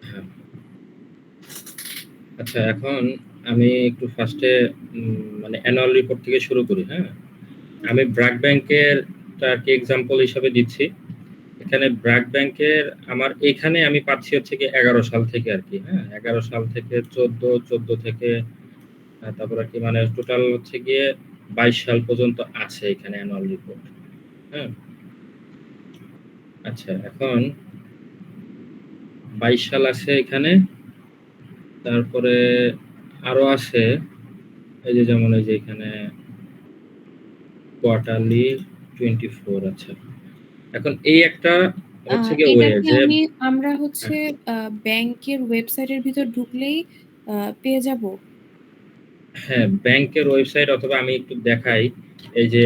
হ্যাঁ। আচ্ছা, এখন আমি একটু ফার্স্টে মানে অ্যানুয়াল রিপোর্ট থেকে শুরু করি। হ্যাঁ, আমি ব্র্যাক ব্যাংকের কি এক্সাম্পল হিসাবে দিচ্ছি। এখানে ব্র্যাক ব্যাংকের আমার এখানে আমি পাচ্ছি হচ্ছে কি 11 সাল থেকে আর কি। হ্যাঁ, 11 সাল থেকে 14 থেকে তারপর আর কি মানে টোটাল হচ্ছে গিয়ে 22 সাল পর্যন্ত আছে এখানে অ্যানুয়াল রিপোর্ট। হ্যাঁ, আচ্ছা, এখন 22 সাল আছে এখানে, তারপরে আরো আছে এই যে যেমন এই যে এখানে কোয়ার্টারলি 24। আচ্ছা, এখন এই একটা হচ্ছে গিয়ে এটা ওয়ে কি যে আমরা হচ্ছে ব্যাংকের ওয়েবসাইটের ভিতর ঢুকলেই পেয়ে যাব? হ্যাঁ, ব্যাংকের ওয়েবসাইট অথবা আমি একটু দেখাই। এই যে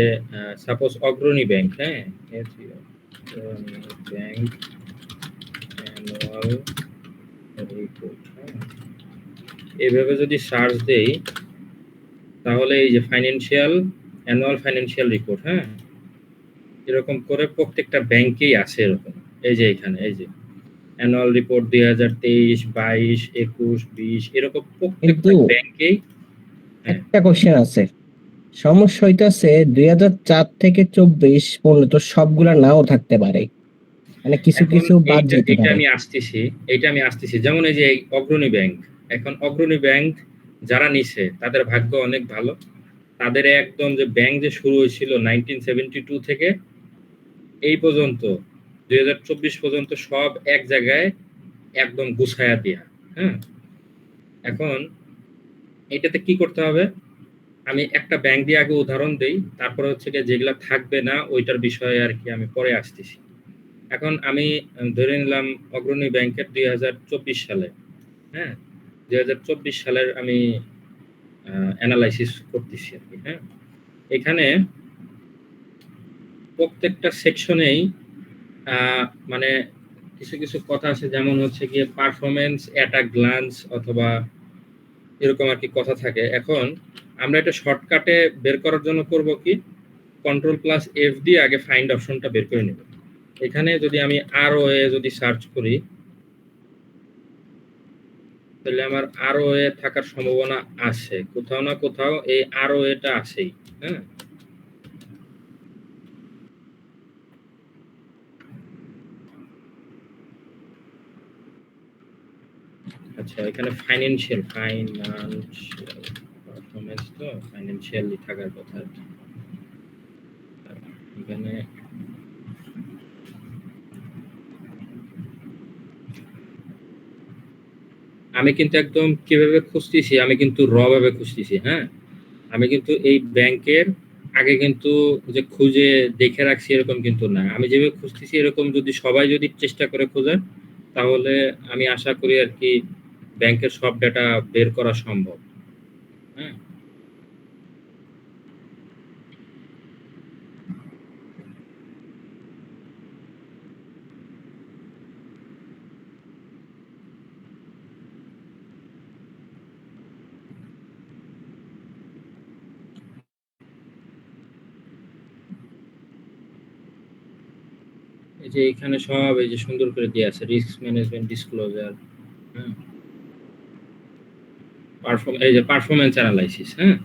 সাপোজ অগ্রণী ব্যাংক, হ্যাঁ, ব্যাংক অ্যানুয়াল রিপোর্ট, হ্যাঁ, এইভাবে যদি সার্চ দেই তাহলে এই যে ফাইন্যান্সিয়াল অ্যানুয়াল ফাইন্যান্সিয়াল রিপোর্ট, হ্যাঁ, এরকম করে প্রত্যেকটা ব্যাংকেই আছে এরকম। এই যে এখানে এই যে অ্যানুয়াল রিপোর্ট 2023, 22, 21, 20 এরকম প্রত্যেকটা কিন্তু ব্যাংকেই। একটা কোশ্চেন আছে, সমস্যা হইতাছে 2004 থেকে 24 পর্যন্ত সবগুলা নাও থাকতে পারে, মানে কিছু এখন কিছু বাদ যেতে এইটা পারে। আমি আসতেছি যেমন এই যে অগ্রণী ব্যাংক। এখন অগ্রণী ব্যাংক যারা নিছে তাদের ভাগ্য অনেক ভালো। তাদের একদম যে ব্যাংক যে শুরু হয়েছিল 1972 থেকে এই পর্যন্ত 2024 পর্যন্ত সব এক জায়গায় একদম গুছায়া দেয়া। হ্যাঁ, এখন এটাতে কি করতে হবে, আমি একটা ব্যাংক দিয়ে আগে উদাহরণ দেই, তারপরে হচ্ছে গিয়ে যেগুলা থাকবে না ওইটার বিষয়ে আর কি আমি পরে আসতেছি। এখন আমি ধরে নিলাম অগ্রণী ব্যাংকের 2024 সালে, হ্যাঁ, 2024 সালের আমি অ্যানালাইসিস করতেছি আর কি। হ্যাঁ, এখানে প্রত্যেকটা সেকশনেই মানে কিছু কিছু কথা আছে, যেমন হচ্ছে গিয়ে পারফরমেন্স এট আ গ্লান্স অথবা এরকম আর কি কথা থাকে। এখন আমরা এটা শর্টকাটে বের করার জন্য করব কি, Ctrl+F দিয়ে আগে ফাইন্ড অপশনটা বের করে নেব। এখানে যদি আমি ROA যদি সার্চ করি তাহলে আমার ROA থাকার সম্ভাবনা আছে, কোথাও না কোথাও এই ROA-টা আছেই। হ্যাঁ, আচ্ছা, এখানে ফাইন্যান্সিয়াল পারফরমেন্স তো ফাইন্যান্সিয়ালি থাকার কথা আর কি। এখানে আমি কিন্তু একদম কিভাবে খুঁজতেছি, আমি কিন্তু র ভাবে খুঁজতেছি। হ্যাঁ, আমি কিন্তু এই ব্যাংকের আগে কিন্তু যে খুঁজে দেখে রাখছি এরকম কিন্তু না। আমি যেভাবে খুঁজতেছি এরকম যদি সবাই যদি চেষ্টা করে খোঁজে তাহলে আমি আশা করি আর কি ব্যাংকের সব ডেটা বের করা সম্ভব। হ্যাঁ, এই যে এখানে সব এই যে সুন্দর করে দেওয়া আছে, রিস্ক ম্যানেজমেন্ট ডিসক্লোজার। হ্যাঁ, এই যে পারফরম্যান্স অ্যানালাইসিস। হ্যাঁ,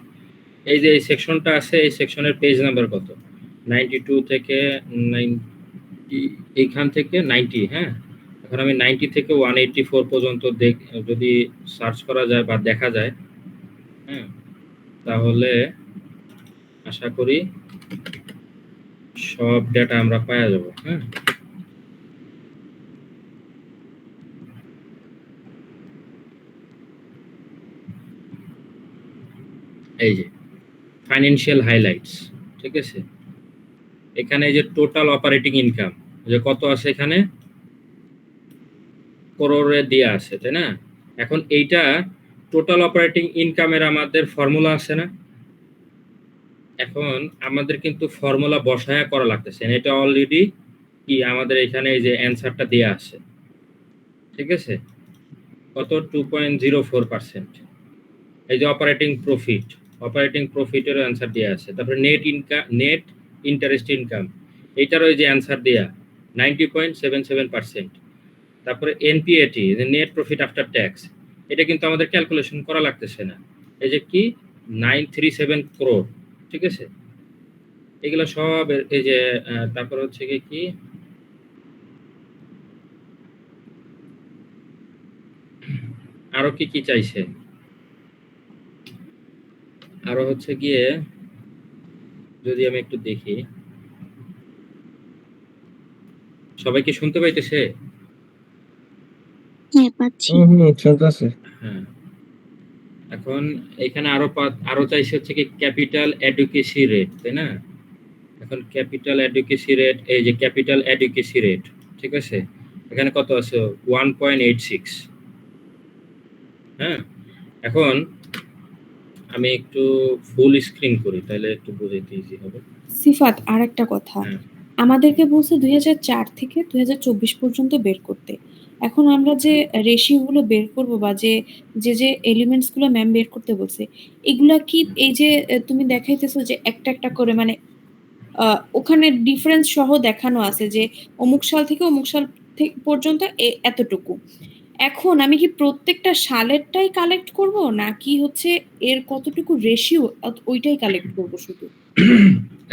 এই যে এই সেকশনটা আছে, এই সেকশনের পেজ নাম্বার কত, 92 থেকে 90, এইখান থেকে 90। হ্যাঁ, এখন আমি 90 থেকে 184 পর্যন্ত যদি সার্চ করা যায় বা দেখা যায়, হ্যাঁ, তাহলে আশা করি সব ডেটা আমরা পাওয়া যাব। হ্যাঁ, এই যে ফাইন্যান্সিয়াল হাইলাইটস, ঠিক আছে, এখানে এই যে টোটাল অপারেটিং ইনকাম যে কত আছে এখানে করোড়ে দিয়ে আছে, তাই না? এখন এইটা টোটাল অপারেটিং ইনকামের আমাদের ফর্মুলা আছে না, এখন আমাদের কিন্তু ফর্মুলা বসায়া করা লাগতেছে, এটা অলরেডি কি আমাদের এখানে এই যে অ্যান্সারটা দেয়া আছে, ঠিক আছে, কত 2.04%। এই যে অপারেটিং প্রফিটের অ্যান্সার দেয়া আছে, তারপরে নেট ইন্টারেস্ট ইনকাম, এইটারও এই যে অ্যান্সার দেয়া 90.77%। তারপরে এনপিএটি, নেট প্রফিট আফটার ট্যাক্স, এটা কিন্তু আমাদের ক্যালকুলেশন করা লাগতেছে না। এই যে কি 937 crore, ঠিক আছে, এগুলো সব এই যে তারপর হচ্ছে কি আরো কি চাইছে, আরো হচ্ছে গিয়ে যদি আমি একটু দেখি, সবাই কি শুনতে পাইতেছে? হ্যাঁ, পাচ্ছি। শুনতেছে। হ্যাঁ, এখন এখানে আরো চাইছে হচ্ছে কি ক্যাপিটাল অ্যাডুকেসি রেট, তাই না? এখন ক্যাপিটাল অ্যাডুকেসি রেট, এই যে ক্যাপিটাল অ্যাডুকেসি রেট, ঠিক আছে, এখানে কত আছে 1.86। হ্যাঁ, এখন আমি একটু ফুল স্ক্রিন করি, তাহলে একটু বুঝাইতে ইজি হবে। সিফাত, আরেকটা কথা, হ্যাঁ, আমাদেরকে বলছে 2004 থেকে 2024 পর্যন্ত বের করতে। এখন আমরা যে রেশিও গুলো বের করব বা যে এলিমেন্টস গুলো ম্যাম বের করতে বলছে, এগুলা কি এই যে তুমি দেখাইতেছো যে একটা করে, মানে ওখানে ডিফারেন্স সহ দেখানো আছে যে অমুক সাল থেকে অমুক সাল পর্যন্ত এতটুকু। এখন আমি কি প্রত্যেকটা সালেরটাই কালেক্ট করব, নাকি হচ্ছে এর কতটুকু রেশিও ওইটাই কালেক্ট করব শুধু?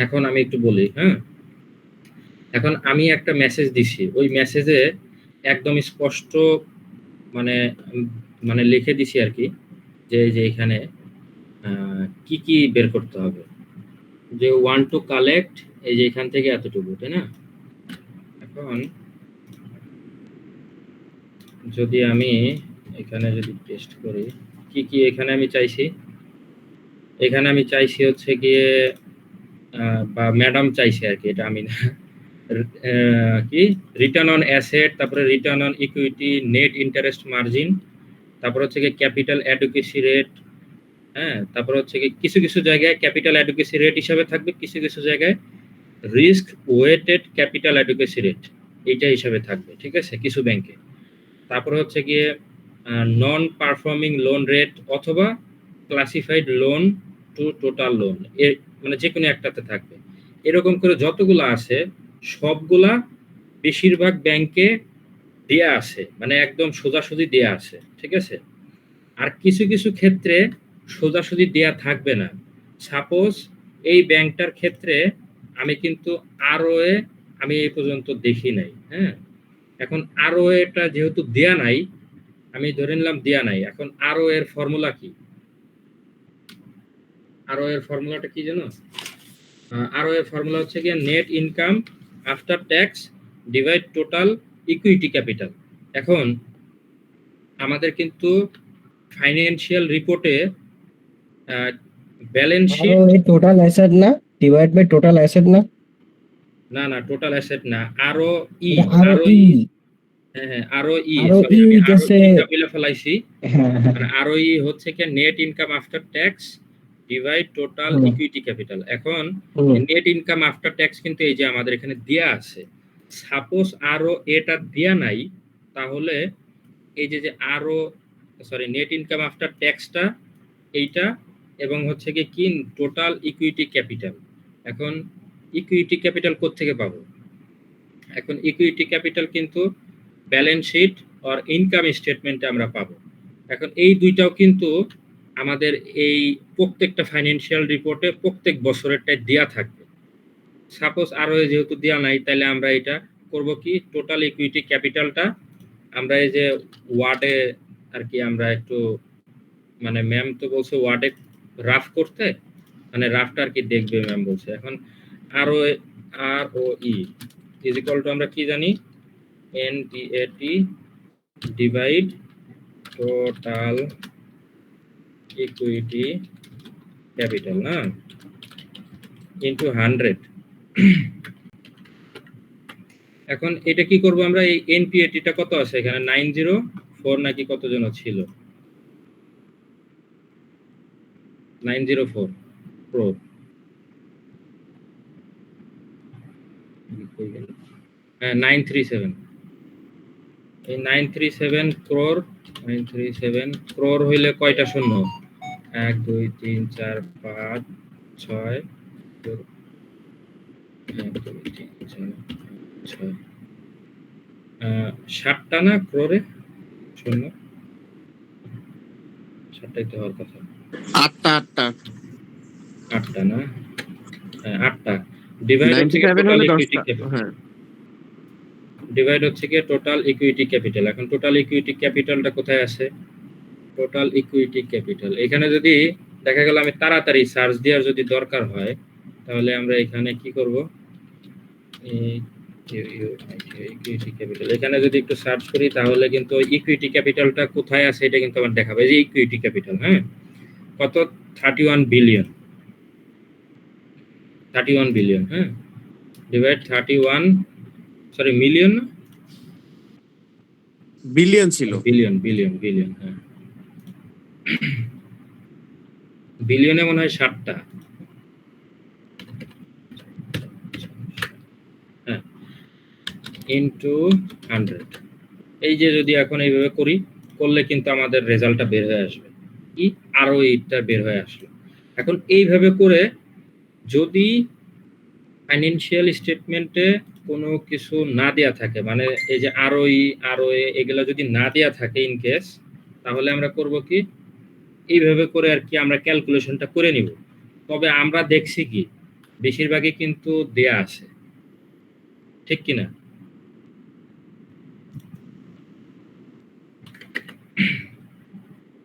এখন আমি একটু বলি। হ্যাঁ, এখন আমি একটা মেসেজ দিছি, ওই মেসেজে একদম স্পষ্ট মানে মানে লিখে দিছি আর কি, যে এখানে কি বের করতে হবে, যে ওয়ান টু কালেক্ট, এই যে এখান থেকে এতটুকু, তাই না? এখন যদি আমি এখানে যদি টেস্ট করি, কি এখানে আমি চাইছি, এখানে আমি চাইছি হচ্ছে গিয়ে বা ম্যাডাম চাইছে আর কি, এটা আমি না, কি রিটার্ন অন অ্যাসেট, তারপরে return on equity, net interest margin, তারপর হচ্ছে কি ক্যাপিটাল অ্যাডুকেসি রেট। হ্যাঁ, তারপর হচ্ছে কি কিছু জায়গায় ক্যাপিটাল অ্যাডুকেসি রেট হিসাবে থাকবে, কিছু জায়গায় রিস্ক ওয়েটেড ক্যাপিটাল অ্যাডুকেসি রেট এইটা হিসাবে থাকবে, ঠিক আছে, কিছু ব্যাংকে। তারপর হচ্ছে গিয়ে নন পারফর্মিং লোন রেট অথবা classified loan to total loan, এর মানে যে কোনো একটাতে থাকবে। এরকম করে যতগুলো আছে সবগুলা বেশিরভাগ ব্যাংকে দেয়া আছে, মানে একদম সোজাসুজি দেয়া আছে, ঠিক আছে। আর কিছু ক্ষেত্রে সোজাসুজি দেয়া থাকবে না। সাপোজ এই ব্যাংকটার ক্ষেত্রে আমি কিন্তু আরওএ আমি এই পর্যন্ত দেখি নাই। হ্যাঁ, এখন আরওএ টা যেহেতু দেয়া নাই, আমি ধরে নিলাম দেয়া নাই, এখন আরওএ এর ফর্মুলা কি, আরওএ এর ফর্মুলাটা কি জানো? আরওএ এর ফর্মুলা হচ্ছে কি net income after tax divide total equity capital. এখন আমাদের কিন্তু ফাইন্যান্সিয়াল রিপোর্টে ব্যালেন্স শিট, এই টোটাল অ্যাসেট না, ডিভাইড বাই টোটাল অ্যাসেট না, না টোটাল অ্যাসেট না, আরও ই, এটা আরও ই, হ্যাঁ আরও ই, আরও সরি ই আমি আরও হইতেছে। ইটা বলে ফেলাইছি। হ্যাঁ হ্যাঁ আর আরও ই হচ্ছে কি net income after tax divide total hmm, equity capital. এখন হুম। নেট ইনকাম আফটার ট্যাক্স কিন্তু এই যে আমাদের এখানে দেয়া আছে। সাপোজ আরও এটা দেয়া নাই, তাহলে এই যে আরও সরি নেট ইনকাম আফটার ট্যাক্সটা এইটা, এবং হচ্ছে কি টোটাল ইকুইটি ক্যাপিটাল। এখন ইকুইটি ক্যাপিটাল কোত্থেকে পাবো? এখন ইকুইটি ক্যাপিটাল কিন্তু ব্যালেন্স শিট আর ইনকাম স্টেটমেন্টে আমরা পাবো। এখন এই দুইটাও কিন্তু আমাদের এই প্রত্যেকটা ফাইন্যান্সিয়াল রিপোর্টে প্রত্যেক বছরেরটাই দেয়া থাকবে। সাপোজ আরও যেহেতু দেওয়া নাই, তাহলে আমরা এটা করব কি টোটাল ইকুইটি ক্যাপিটালটা আমরা এই যে ওয়ার্ডে আর কি আমরা একটু মানে ম্যাম তো বলছে ওয়ার্ডে রাফ করতে, মানে রাফটা আর কি দেখবে ম্যাম বলছে। এখন আর ও ই ইজ ইকুয়াল টু আমরা কি জানি, এনটিএটি ডিভাইড টোটাল ইকুইটি ক্যাপিটাল না ইনটু 100। এখন এটা কি করব আমরা, এই এনপিএটিটা কত আছে এখানে 904 নাকি কত জন ছিল, 904 প্রো, হ্যাঁ 937, এই 937 ক্রোর, 937 ক্রোর হইলে কয়টা শূন্য, 1 2 3 4 5 6 1 2 3 4 5 6 7টা না ক্রোরে? শূন্য 7টাই তো হওয়ার কথা। 8টা না? হ্যাঁ 8টা। ডিভাইড হচ্ছে কি 97 টোটাল হলে ইকুইটি 10টা। ক্যাপিটাল। হ্যাঁ, ডিভাইড হচ্ছে কি টোটাল ইকুইটি ক্যাপিটাল। এখন টোটাল ইকুইটি ক্যাপিটালটা কোথায় আছে? টোটাল ইকুইটি ক্যাপিটাল এখানে যদি দেখা গেল আমি তাড়াতাড়ি সার্চ দেওয়ার যদি দরকার হয়, তাহলে আমরা এখানে কি করব? ইকুইটি ক্যাপিটাল এখানে যদি একটু সার্চ করি, তাহলে কিন্তু ইকুইটি ক্যাপিটালটা কোথায় আছে এটা কিন্তু আমার দেখাবে। যে ইকুইটি ক্যাপিটাল, হ্যাঁ, কত? 31 বিলিয়ন। 31 বিলিয়ন, হ্যাঁ, ডিভাইড 31, সরি মিলিয়ন না, বিলিয়ন ছিল। বিলিয়ন বিলিয়ন বিলিয়ন, হ্যাঁ বিলিয়নে মনে হয় 7টা। হ্যাঁ, ইনটু 100। এই যে যদি এখন এইভাবে করি, করলে কিন্তু আমাদের রেজাল্টটা বের হয়ে আসবে। কি? আরও এইটা বের হয়ে আসলো। এখন এইভাবে করে যদি ফাইন্যান্সিয়াল স্টেটমেন্টে কোনো কিছু না দেয়া থাকে, মানে এই যে আরও এগুলো যদি না দেয়া থাকে ইন কেস, তাহলে আমরা করব কি, এইভাবে করে আর কি আমরা ক্যালকুলেশনটা করে নিব। তবে আমরা দেখছি কি বেশিরভাগই কিন্তু দেয়া আছে, ঠিক কিনা?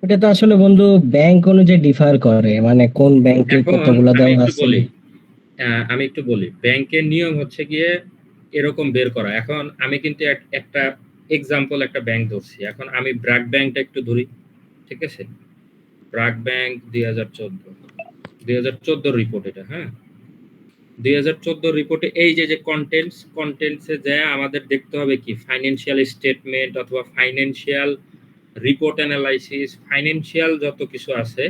এটা তো আসলে বন্ধু ব্যাংক অনুযায়ী ডিফার করে, মানে কোন ব্যাংকে এখন কতগুলা আমি দেওয়া একটু আছে। বলি, ব্যাংকের নিয়ম হচ্ছে গিয়ে এরকম বের করা। এখন আমি কিন্তু একটা এক্সাম্পল একটা ব্যাংক ধরছি। এখন আমি ব্র্যাক ব্যাংকটা একটু ধরি, ঠিক আছে? ব্র্যাক ব্যাংক 2014 রিপোর্ট এটা, হ্যাঁ 2014 রিপোর্টে এই যে কন্টেন্টসে যায় আমাদের দেখতে হবে কি ফাইন্যান্সিয়াল স্টেটমেন্ট অথবা ফাইন্যান্সিয়াল রিপোর্ট অ্যানালাইসিস, ফাইন্যান্সিয়াল যত কিছু আছে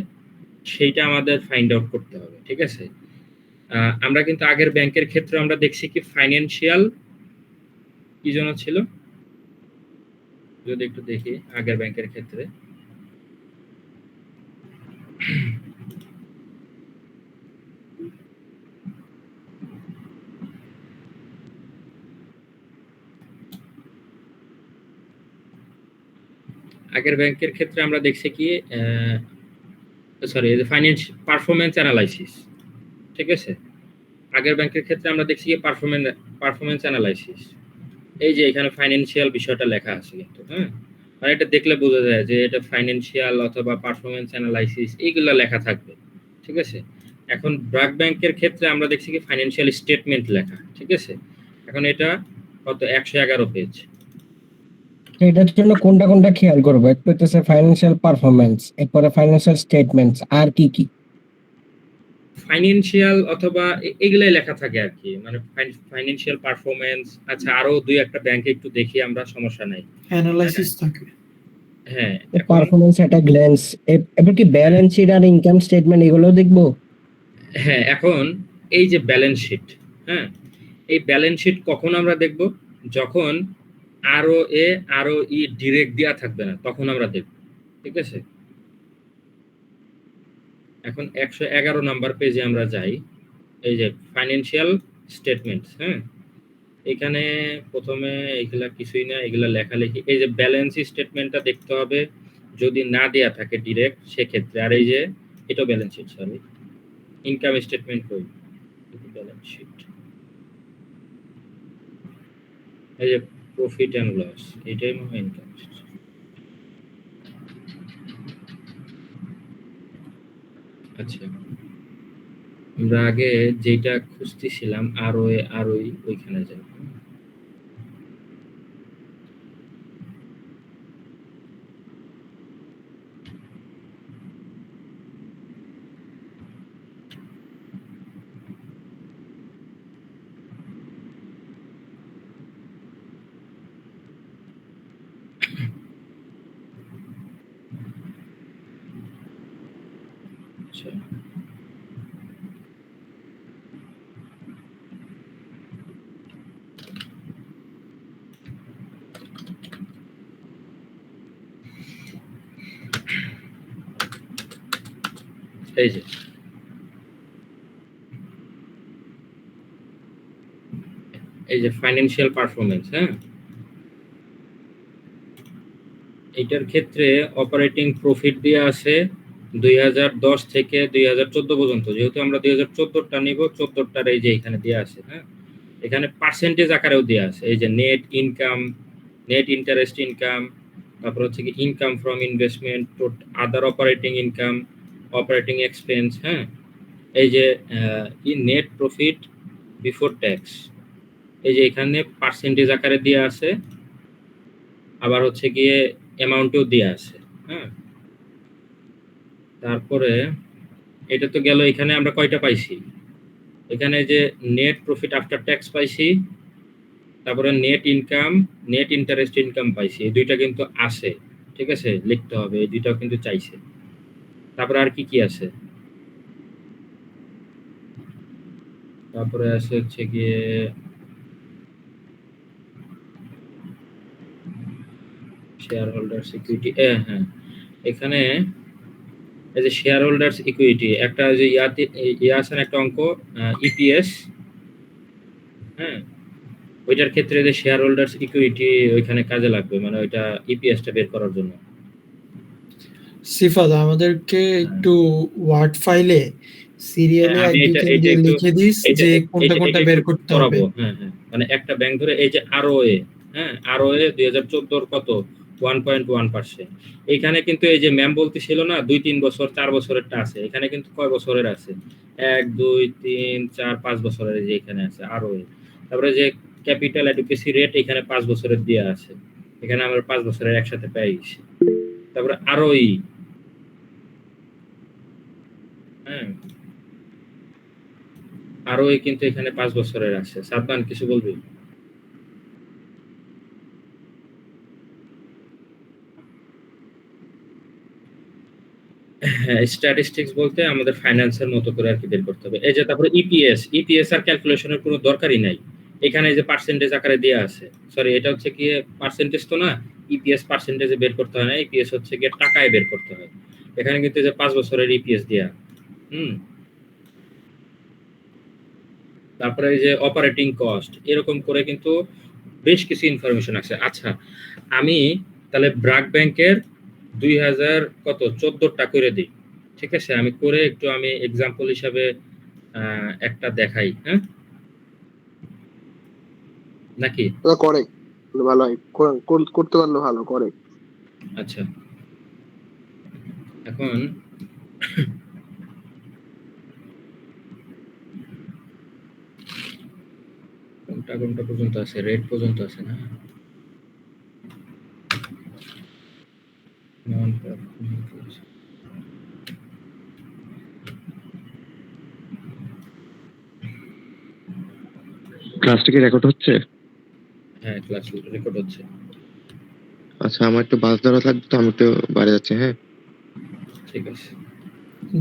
সেইটা আমাদের ফাইন্ড আউট করতে হবে, ঠিক আছে? আমরা কিন্তু আগের ব্যাংকের ক্ষেত্রে আমরা দেখছি কি ফাইন্যান্সিয়াল কি যেন ছিল, যদি একটু দেখি আগের ব্যাংকের ক্ষেত্রে। আগের ব্যাংকের ক্ষেত্রে আমরা দেখছি কি সরি, ফাইন্যান্স পারফরম্যান্স অ্যানালাইসিস, ঠিক আছে? আগের ব্যাংকের ক্ষেত্রে আমরা দেখছি কি পারফরম্যান্স অ্যানালাইসিস। এই যে এখানে ফাইন্যান্সিয়াল বিষয়টা লেখা আছে কিন্তু, হ্যাঁ, আর এটা দেখলে বোঝা যায় যে এটা ফাইন্যান্সিয়াল অথবা পারফরম্যান্স অ্যানালাইসিস এইগুলা লেখা থাকবে, ঠিক আছে? এখন ব্র্যাক ব্যাংকের ক্ষেত্রে আমরা দেখছি কি ফাইন্যান্সিয়াল স্টেটমেন্ট লেখা, ঠিক আছে? এখন এটা কত? 111 পেজ। এটার জন্য কোনটা কোনটা খেয়াল করবো? একটু হচ্ছে ফাইন্যান্সিয়াল পারফরম্যান্স, এরপরে ফাইন্যান্সিয়াল স্টেটমেন্টস, আর কি কি? ফাইন্যান্সিয়াল অথবা এগুলাই লেখা থাকে আর কি, মানে ফাইন্যান্সিয়াল পারফরম্যান্স। আচ্ছা, আরো দুই একটা ব্যাংকে একটু দেখি আমরা, সমস্যা নাই। অ্যানালাইসিস থাকে। হ্যাঁ, এখন পারফরম্যান্স একটা গ্ল্যান্স, এবার কি ব্যালেন্স শিট আর ইনকাম স্টেটমেন্ট এগুলো দেখবো? হ্যাঁ, এখন এই যে ব্যালেন্স শিট, হ্যাঁ, এই ব্যালেন্স শিট কখন আমরা দেখব? যখন আরও ই ডিরেক্ট দেওয়া থাকবে না, তখন আমরা দেখব, ঠিক আছে? এখন 111 নাম্বার পেজে আমরা যাই। এই যে ফাইন্যান্সিয়াল স্টেটমেন্টস, হ্যাঁ, এখানে প্রথমে এগুলা কিছুই না, এগুলা লেখালেখি। এই যে ব্যালেন্স স্টেটমেন্টটা দেখতে হবে যদি না দেয়া থাকে ডিরেক্ট সেক্ষেত্রে। আর এই যে এটা balance sheet, sorry, income statement কই? ব্যালেন্স শিট, এই যে প্রফিট এন্ড লস, এটাই মনে হয় ইনকাম। আচ্ছা, আমরা আগে যেটা খুঁজতেছিলাম আরওই ওইখানে যাই। আচ্ছা, এই যে ফাইন্যান্সিয়াল পারফরম্যান্স, হ্যাঁ, এটার ক্ষেত্রে অপারেটিং প্রফিট দেয়া আছে 2010 থেকে 2014 পর্যন্ত। যেহেতু আমরা 2014টা নিব, 14টার এই যে এখানে দেয়া আছে, হ্যাঁ? এখানে পার্সেন্টেজ আকারেও দেয়া আছে। এই যে net income, net interest income, তারপর হচ্ছে কি income from investment, other operating income, operating expense, হ্যাঁ? এই যে নেট প্রফিট বিফোর ট্যাক্স, এই যে এখানে পার্সেন্টেজ আকারে দেয়া আছে, আবার হচ্ছে গিয়ে অ্যামাউন্টেও দেয়া আছে, হ্যাঁ? তারপরে এটা তো গেল, এখানে আমরা কয়টা পাইছি? এখানে যে নেট প্রফিট আফটার ট্যাক্স পাইছি, তারপরে net income, net interest income পাইছি। এই দুইটা কিন্তু আছে, ঠিক আছে? লিখতে হবে, এই দুইটাও কিন্তু চাইছে। তারপরে আর কি কি আছে? তারপরে আছে হচ্ছে গিয়ে শেয়ার হোল্ডার্স ইকুইটি। হ্যাঁ, এখানে এই যে শেয়ার হোল্ডার্স ইকুইটি, একটা যে ইয়া আছে না, একটা অঙ্ক ইপিএস, হ্যাঁ? ওইটার ক্ষেত্রে যে শেয়ার হোল্ডার্স ইকুইটি ওইখানে কাজে লাগবে, মানে ওইটা ইপিএসটা বের করার জন্য। সিফাত আমাদেরকে একটু ওয়ার্ড ফাইলে সিরিয়ালে আমি এটা দিয়ে একটু লিখে দিস যে কোনটা কোনটা বের করতে হবে। হ্যাঁ, মানে একটা ব্যাংক ধরে এই যে আরওএ, হ্যাঁ, আরওএ 2014 কত 1.1%। এখানে কিন্তু এই যে ম্যাম বলতেছিল না 2-3 বছর 4 বছরেরটা আছে, এখানে কিন্তু কয় বছরের আছে? 1 2 3 4 5 বছরের যে এখানে আছে আরওএ। তারপরে যে ক্যাপিটাল অ্যাডুকেসি রেট এখানে 5 বছরের দেয়া আছে, এখানে আমরা 5 বছরের একসাথে পেয়ে গেছি। তারপরে আরওই, হ্যাঁ, আরওই কিন্তু এখানে 5 বছরের আছে। সাদমান কিছু বলবি? হ্যাঁ, স্ট্যাটিস্টিক্স বলতে আমাদের ফাইন্যান্সের মতো করে আর কি বের করতে হবে। এই যে তারপরে ইপিএস আর ক্যালকুলেশনের কোনো দরকারই নাই। এখানে এই যে পার্সেন্টেজ আকারে দেয়া আছে। সরি, এটা হচ্ছে কি পার্সেন্টেজ তো না, ইপিএস পার্সেন্টেজে বের করতে হয় না, ইপিএস হচ্ছে গিয়ে টাকায় বের করতে হয়। এখানে কিন্তু এই যে 5 বছরের ইপিএস দেয়া। হুম। তারপরে এই যে অপারেটিং কস্ট, এরকম করে কিন্তু বেশ কিছু ইনফরমেশন আছে। আচ্ছা, আমি তাহলে ব্র্যাক ব্যাংকের 2014টা করে দিই, ঠিক আছে? আমি করে একটু আমি এক্সাম্পল হিসাবে একটা দেখাই, হ্যাঁ, নাকি? করে ভালো হয়, করতে পারলে ভালো করে। আচ্ছা, এখন কোনটা পর্যন্ত আছে? রেট পর্যন্ত আছে না? ক্লাসটা কি রেকর্ড হচ্ছে? হ্যাঁ, ক্লাস রেকর্ড হচ্ছে। আচ্ছা, আমার একটু বাস ধরা লাগবে, তো আমি একটু বাইরে যাচ্ছি। হ্যাঁ, ঠিক আছে।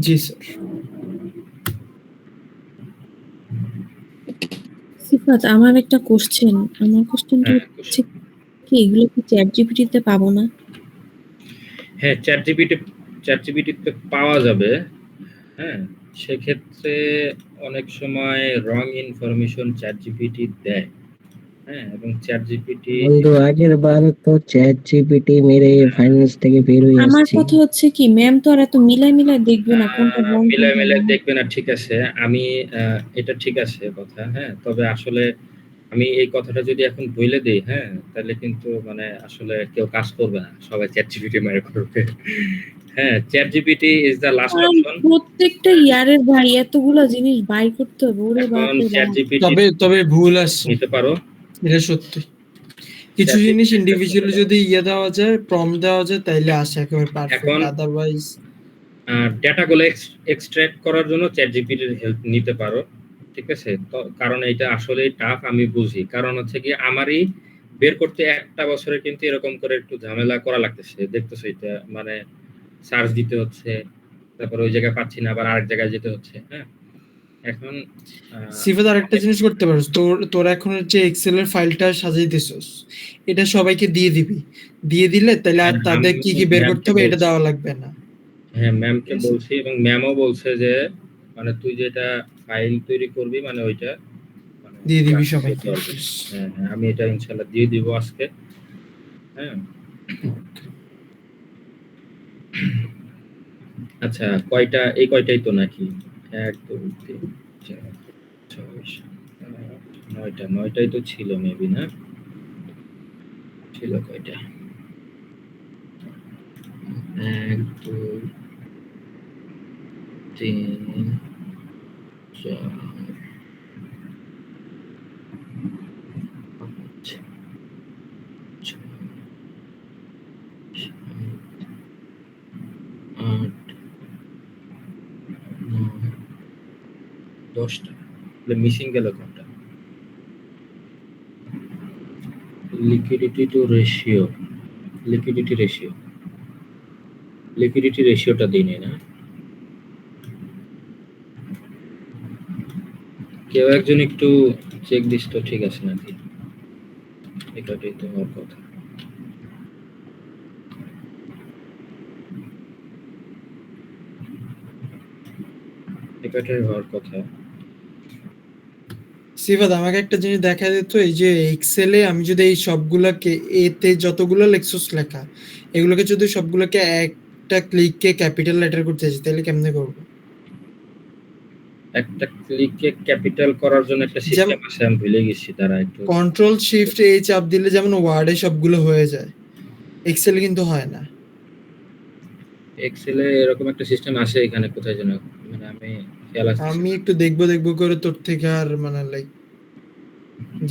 জি স্যার। সিফাত, আমার একটা কোশ্চেন। আমার কোশ্চেনটা হ্যাঁ, হচ্ছে কি, এগুলো কি চ্যাট জিপিটিতে পাবো না? হ্যাঁ, চ্যাটজিপিটিতে পাওয়া যাবে। হ্যাঁ, সেক্ষেত্রে অনেক সময় রং ইনফরমেশন চ্যাটজিপিটি দেয়। হ্যাঁ, এবং চ্যাটজিপিটি বন্ধু আগের বার তো চ্যাট জিপিটি মেরে ফাইন্যান্স থেকে বের হয়ে আমার আসছি। কথা হচ্ছে কি, ম্যাম তো আর এত মিলাই দেখবে না কোনটা রং মিলায় কোনটা মিলায় wrong। দেখবে না, ঠিক আছে। আমি এটা ঠিক আছে কথা, হ্যাঁ, তবে আসলে আমি এই কথাটা যদি এখন বলে দেই, হ্যাঁ, তাহলে কিন্তু মানে আসলে কেউ কাজ করবে না, সবাই চ্যাটজিপিটি মেরে করবে। হ্যাঁ, চ্যাটজিপিটি ইজ দ্য লাস্ট কারণ অপশন। প্রত্যেকটা ইয়ারের ভাই এতগুলা জিনিস বাই করতে হবে, ওরে এখন বাপ রে বাপ। চ্যাটজিপিটি তবে ভুল আসছে, নিতে পারো। এটা সত্যি। কিছু ChatGPT জিনিস তে ইন্ডিভিজুয়ালি যদি দেওয়া যায়, প্রম্পট দেওয়া যায়, তাইলে আসে একেবারে পারফেক্ট। এখন আদারওয়াইজ ডেটাগুলো এক্সট্রাক্ট করার জন্য চ্যাটজিপিটির হেল্প নিতে পারো, ঠিক আছে? তো কারণ এটা আসলেই টাফ, আমি বুঝি। কারণ হচ্ছে কি আমারই বের করতে একটা বছরে কিন্তু এরকম করে একটু ঝামেলা করা লাগতেছে, দেখতেছো এটা, মানে সার্চ দিতে হচ্ছে, তারপর ওই জায়গায় পাচ্ছি না, আবার আরেক জায়গায় যেতে হচ্ছে, হ্যাঁ। এখন সিফাত আরেকটা জিনিস করতে পারোস, তোর এখন যে এক্সেল এর ফাইলটা সাজাইতেছস, এটা সবাইকে দিয়ে দিবি। দিয়ে দিলে তাহলে আর তাদের কি কি বের করতে হবে এটা দেওয়া লাগবে না। হ্যাঁ, ম্যামকে বলছি এবং ম্যামও বলছে যে মানে তুই যেটা ফাইল তৈরি করবি মানে ওইটা মানে দিয়ে দিবি class সবাইকে। করবি। হ্যাঁ, আমি এটা ইনশাআল্লাহ দিয়ে দিব আজকে। হ্যাঁ, আচ্ছা কয়টা, এই কয়টাই তো নাকি 1 2 3 4 6 7 8 9টাই তো ছিল মেবি, না ছিল কয়টা? 1 2 3 4 5 6 8 9 10টা। মিসিং গেল কোনটা? Liquidity to ratio, liquidity ratio, liquidity রেশিওটা দিই নাই না? কেউ একজন একটু চেক দিস তো, ঠিক আছে নাকি? এটাই তো হওয়ার কথা। এটাই হওয়ার কথা। সিফাত আমাকে একটা জিনিস দেখা দিত, এই যে এক্সেলে আমি যদি এই সবগুলাকে এতে যতগুলো লেক্সস লেখা এগুলোকে যদি সবগুলোকে একটা ক্লিকে ক্যাপিটাল লেটার করতে চাই তাহলে কেমনে করব? একটা ক্লিকে ক্যাপিটাল করার জন্য একটা সিস্টেম আছে, আমি ভুলে গেছি, তারা একটু কন্ট্রোল শিফট এই চাপ দিলে যেমন ওয়ার্ডে সবগুলো হয়ে যায়, এক্সেলে কিন্তু হয় না। এক্সেলে এরকম একটা সিস্টেম আছে, এখানে কোথায় যেন, মানে আমি খেয়াল আসছে। আমি একটু দেখবো করে তোর থেকে আর মানে লাইক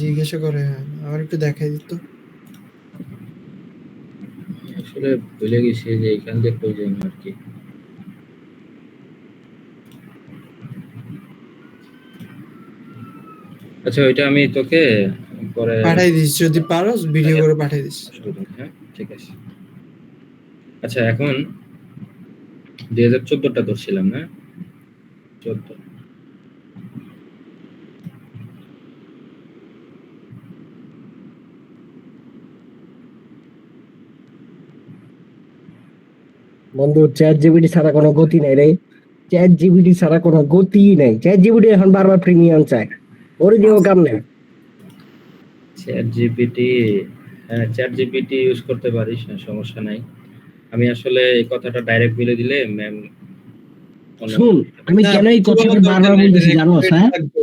জিজ্ঞাসা করে আমার একটু দেখাই দিত। আসলে ভুলে গেছি যে এখান থেকে প্রয়োজন আর কি। আচ্ছা ওইটা আমি তোকে পরে পাঠাই দিস, যদি পারোস ভিডিও করে পাঠাই দিস। হ্যাঁ ঠিক আছে। আচ্ছা এখন 2014টা ধরছিলাম না? 14 বন্ধু চ্যাট জিপিটি ছাড়া কোনো গতি নাই রে, চ্যাট জিপিটি ছাড়া কোনো গতি নাই। চ্যাট জিপিটি এখন বারবার প্রিমিয়াম চায়, ওর দিয়েও কাম নেই। চ্যাট জিপিটি, হ্যাঁ চ্যাট জিপিটি ইউজ করতে পারিস না, সমস্যা নাই। আমি আসলে এই কথাটা ডাইরেক্ট বলে দিলে ম্যাম শুন, আমি না, কেন এই কিছু কথাটা বলার দরকার বারবার নেই, এটা বলতেছি জানো? recorded হ্যাঁ থাকবে।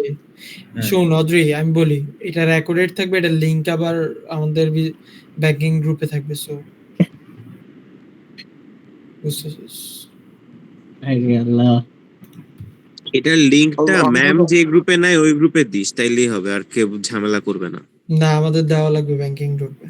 হ্যাঁ। শোন অদ্রি, আমি বলি এটা রেকর্ডেড থাকবে, এটা লিংক আবার আমাদের ব্যাকিং গ্রুপে থাকবে, সো বুঝতেছিস? আরে আল্লাহ, এটার লিংকটা আমি ম্যাম বলবো- যে গ্রুপে নাই ওই গ্রুপে দিস, তাইলেই হবে, আর কেউ ঝামেলা করবে না। না, আমাদের দেওয়া লাগবে ব্যাংকিং গ্রুপে।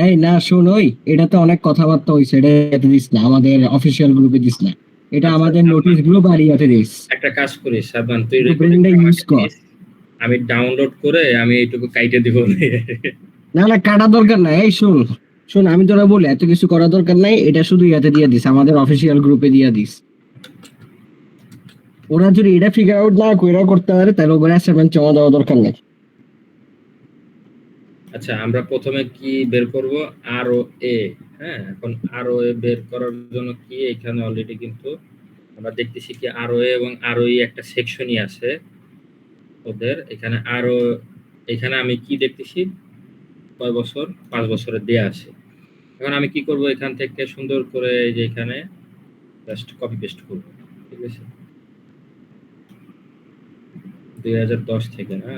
এই না শুন, ওই এটা তো অনেক কথাবার্তা হইছে, এটা এতে দিস না, আমাদের অফিসিয়াল গ্রুপে দিস না, এটা আচ্ছা, আমাদের নোটিশ গ্রুপ আর ইয়াতে দিস। একটা কাজ করিস সাবান, তুই একটু রেকর্ডিং ব্রেনটা ইউজ কর। আমি ডাউনলোড করে আমি এইটুকু কাইটে দিব। না না, কাটা দরকার নাই। এই শুন শুন, আমি তোরা বলি এত কিছু করার দরকার নাই, এটা শুধু ইয়াতে দিয়ে দিস, আমাদের অফিসিয়াল গ্রুপে দিয়ে দিস। ওরা যদি এটা ফিগার আউট না কইরা করতে পারে তাহলে ওরা অ্যাসাইনমেন্ট জমা দেওয়া দরকার নেই। আচ্ছা আমরা প্রথমে কি বের করব? আর ও এ। হ্যাঁ এখন আর ও এ বের করার জন্য কি এখানে অলরেডি কিন্তু আমরা দেখতেছি কি আর ও এ এবং আর ও ই একটা সেকশনই আছে ওদের এখানে। আর ও এখানে আমি কি দেখতেছি, কয় বছর, 5 বছরের দেয়া আছে। এখন আমি কি করব, এখান থেকে সুন্দর করে এই যে এখানে জাস্ট কপি পেস্ট করব, ঠিক আছে? 2010 থেকে, না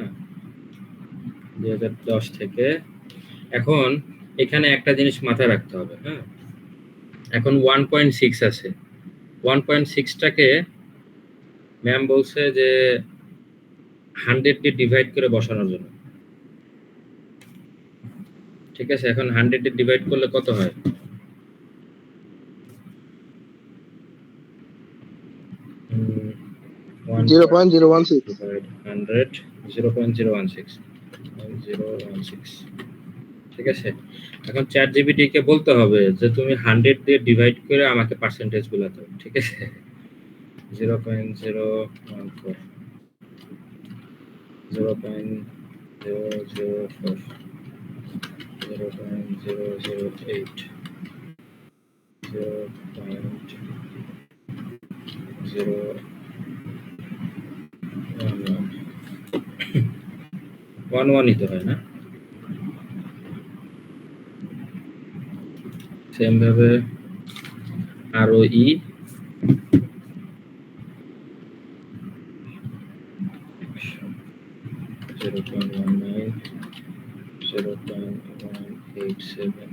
2010 থেকে। এখন এখানে একটা জিনিস মাথায় রাখতে হবে, হ্যাঁ এখন 1.6 আছে, 1.6টাকে ম্যাম বলছে যে 100 দিয়ে ডিভাইড করে বসানোর জন্য, ঠিক আছে? এখন 100 দিয়ে ডিভাইড করলে কত হয়? 0.016 100 0.016 ঠিক আছে। এখন চ্যাট জিপিটি কে বলতে হবে যে তুমি 100 দিয়ে ডিভাইড করে আমাকে পার্সেন্টেজ গুলো দাও, ঠিক আছে? 0.014 0.004 0.008 0.011 ই তো হয় না? সেম ভাবে ROE 0.19 0.187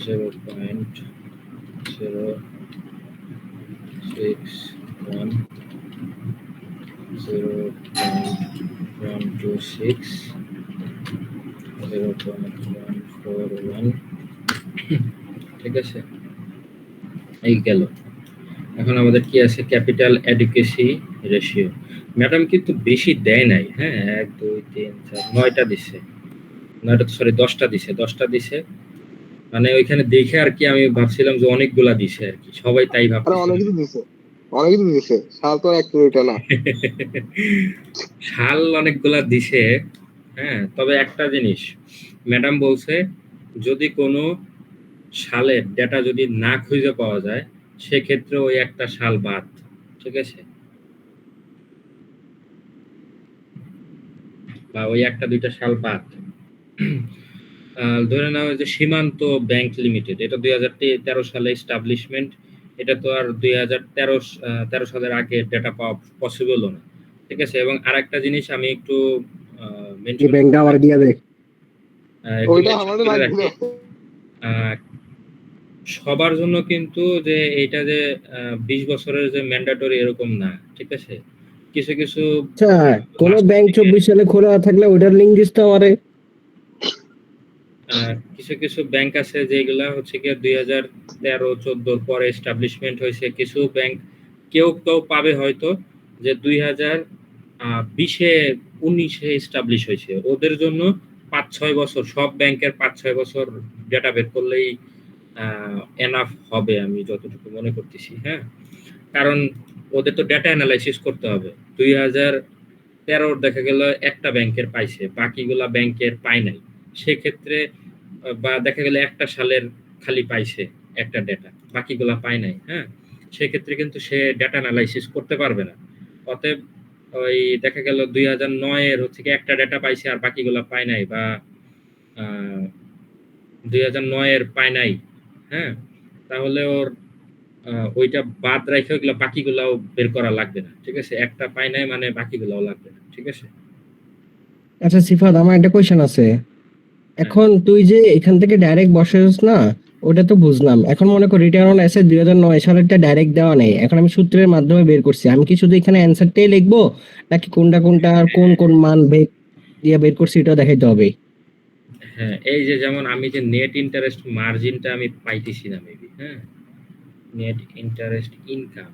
0.061 0.126 0.141 ঠিক আছে, এই গেল। এখন আমাদের কি আছে, ক্যাপিটাল অ্যাডিকুয়েসি রেশিও। ম্যাডাম কিন্তু বেশি দেয় নাই, হ্যাঁ 1 2 3 4 9টা দিছে, 9টা সরি 10টা দিছে, 10টা দিছে। মানে ওইখানে দেখে আর কি আমি ভাবছিলাম যে অনেকগুলা দিছে আর কি, সবাই তাই আরে ভাবতেছে। অনেক কিছু দিছে, অনেক কিছু দিছে, সাল তো এক দুইটা না। সাল অনেকগুলা দিছে, হ্যাঁ। তবে একটা জিনিস ম্যাডাম বলছে, যদি কোনো সালের ডেটা যদি না খুঁজে পাওয়া যায় সেক্ষেত্রে ওই একটা সাল বাদ, ঠিক আছে, বা ওই একটা দুইটা সাল বাদ। ধরে নাও যে সীমান্ত ব্যাংক লিমিটেড, এটা 2013 সালে এস্টাবলিশমেন্ট, এটা তো আর 2013 সালের আগে ডেটা পাওয়া পসিবল না, ঠিক আছে। এবং আরেকটা জিনিস আমি একটু এই মেনশন ব্যাংকটা আমার দিয়ে দে। ওইটা আমাদের করে লাগবে রাখি। না। সবার জন্য কিন্তু যে এটা যে 20 বছরের যে ম্যান্ডেটরি এরকম না, ঠিক আছে। কিছু কিছু আচ্ছা, কোন last ব্যাংক দিকে 24 সালে খোলা থাকলে ওইটার লিংক দিস তো আমারে। কিছু কিছু ব্যাংক আছে যেগুলা হচ্ছে কি 2013-14 পরে এস্টাবলিশমেন্ট হয়েছে। কিছু ব্যাংক কেউ কেউ পাবে হয়তো যে 2020-এ 19-এ এস্টাবলিশ হয়েছে, ওদের জন্য 5-6 বছর, সব ব্যাংকের 5-6 বছর ডেটা বের করলেই এনাফ হবে আমি যতটুকু মনে করতেছি, হ্যাঁ। কারণ ওদের তো ডেটা অ্যানালাইসিস করতে হবে। 2013 দেখা গেল একটা ব্যাংকের পাইছে, বাকিগুলা ব্যাংকের পায় নাই, সেক্ষেত্রে বা দেখা গেল একটা সালের খালি পাইছে একটা ডেটা, বাকিগুলা পায় নাই, হ্যাঁ, সেক্ষেত্রে কিন্তু সে ডেটা অ্যানালাইসিস করতে পারবে না। অতএব ওই দেখা গেল 2009-এর হচ্ছে কি একটা ডেটা পাইছে আর বাকিগুলা পায় নাই, বা 2009-এর পায় নাই, হ্যাঁ, তাহলে ওর ওইটা বাদ রাখে ওইগুলা বাকিগুলাও বের করা লাগবে না, ঠিক আছে। একটা পায় নাই মানে বাকিগুলাও লাগবে না, ঠিক আছে। আচ্ছা সিফাত, আমার একটা কোয়েশ্চেন আছে। এখন তুই যে এখান থেকে ডাইরেক্ট বসাস না, ওটা তো বুঝলাম। এখন মনে কর রিটার্ন অন অ্যাসেট 2009 সালেরটা ডাইরেক্ট দেওয়া নেই, এখন আমি সূত্রের মাধ্যমে বের করছি। আমি কি শুধু এখানে অ্যানসারটাই লিখবো, নাকি কোনটা কোনটা আর কোন কোন মান দিয়ে বের করছি এটাও দেখাইতে হবে? হ্যাঁ, এই যে যেমন আমি যে নেট ইন্টারেস্ট মার্জিনটা আমি পাইতেছি না মেবি, হ্যাঁ, নেট ইন্টারেস্ট ইনকাম,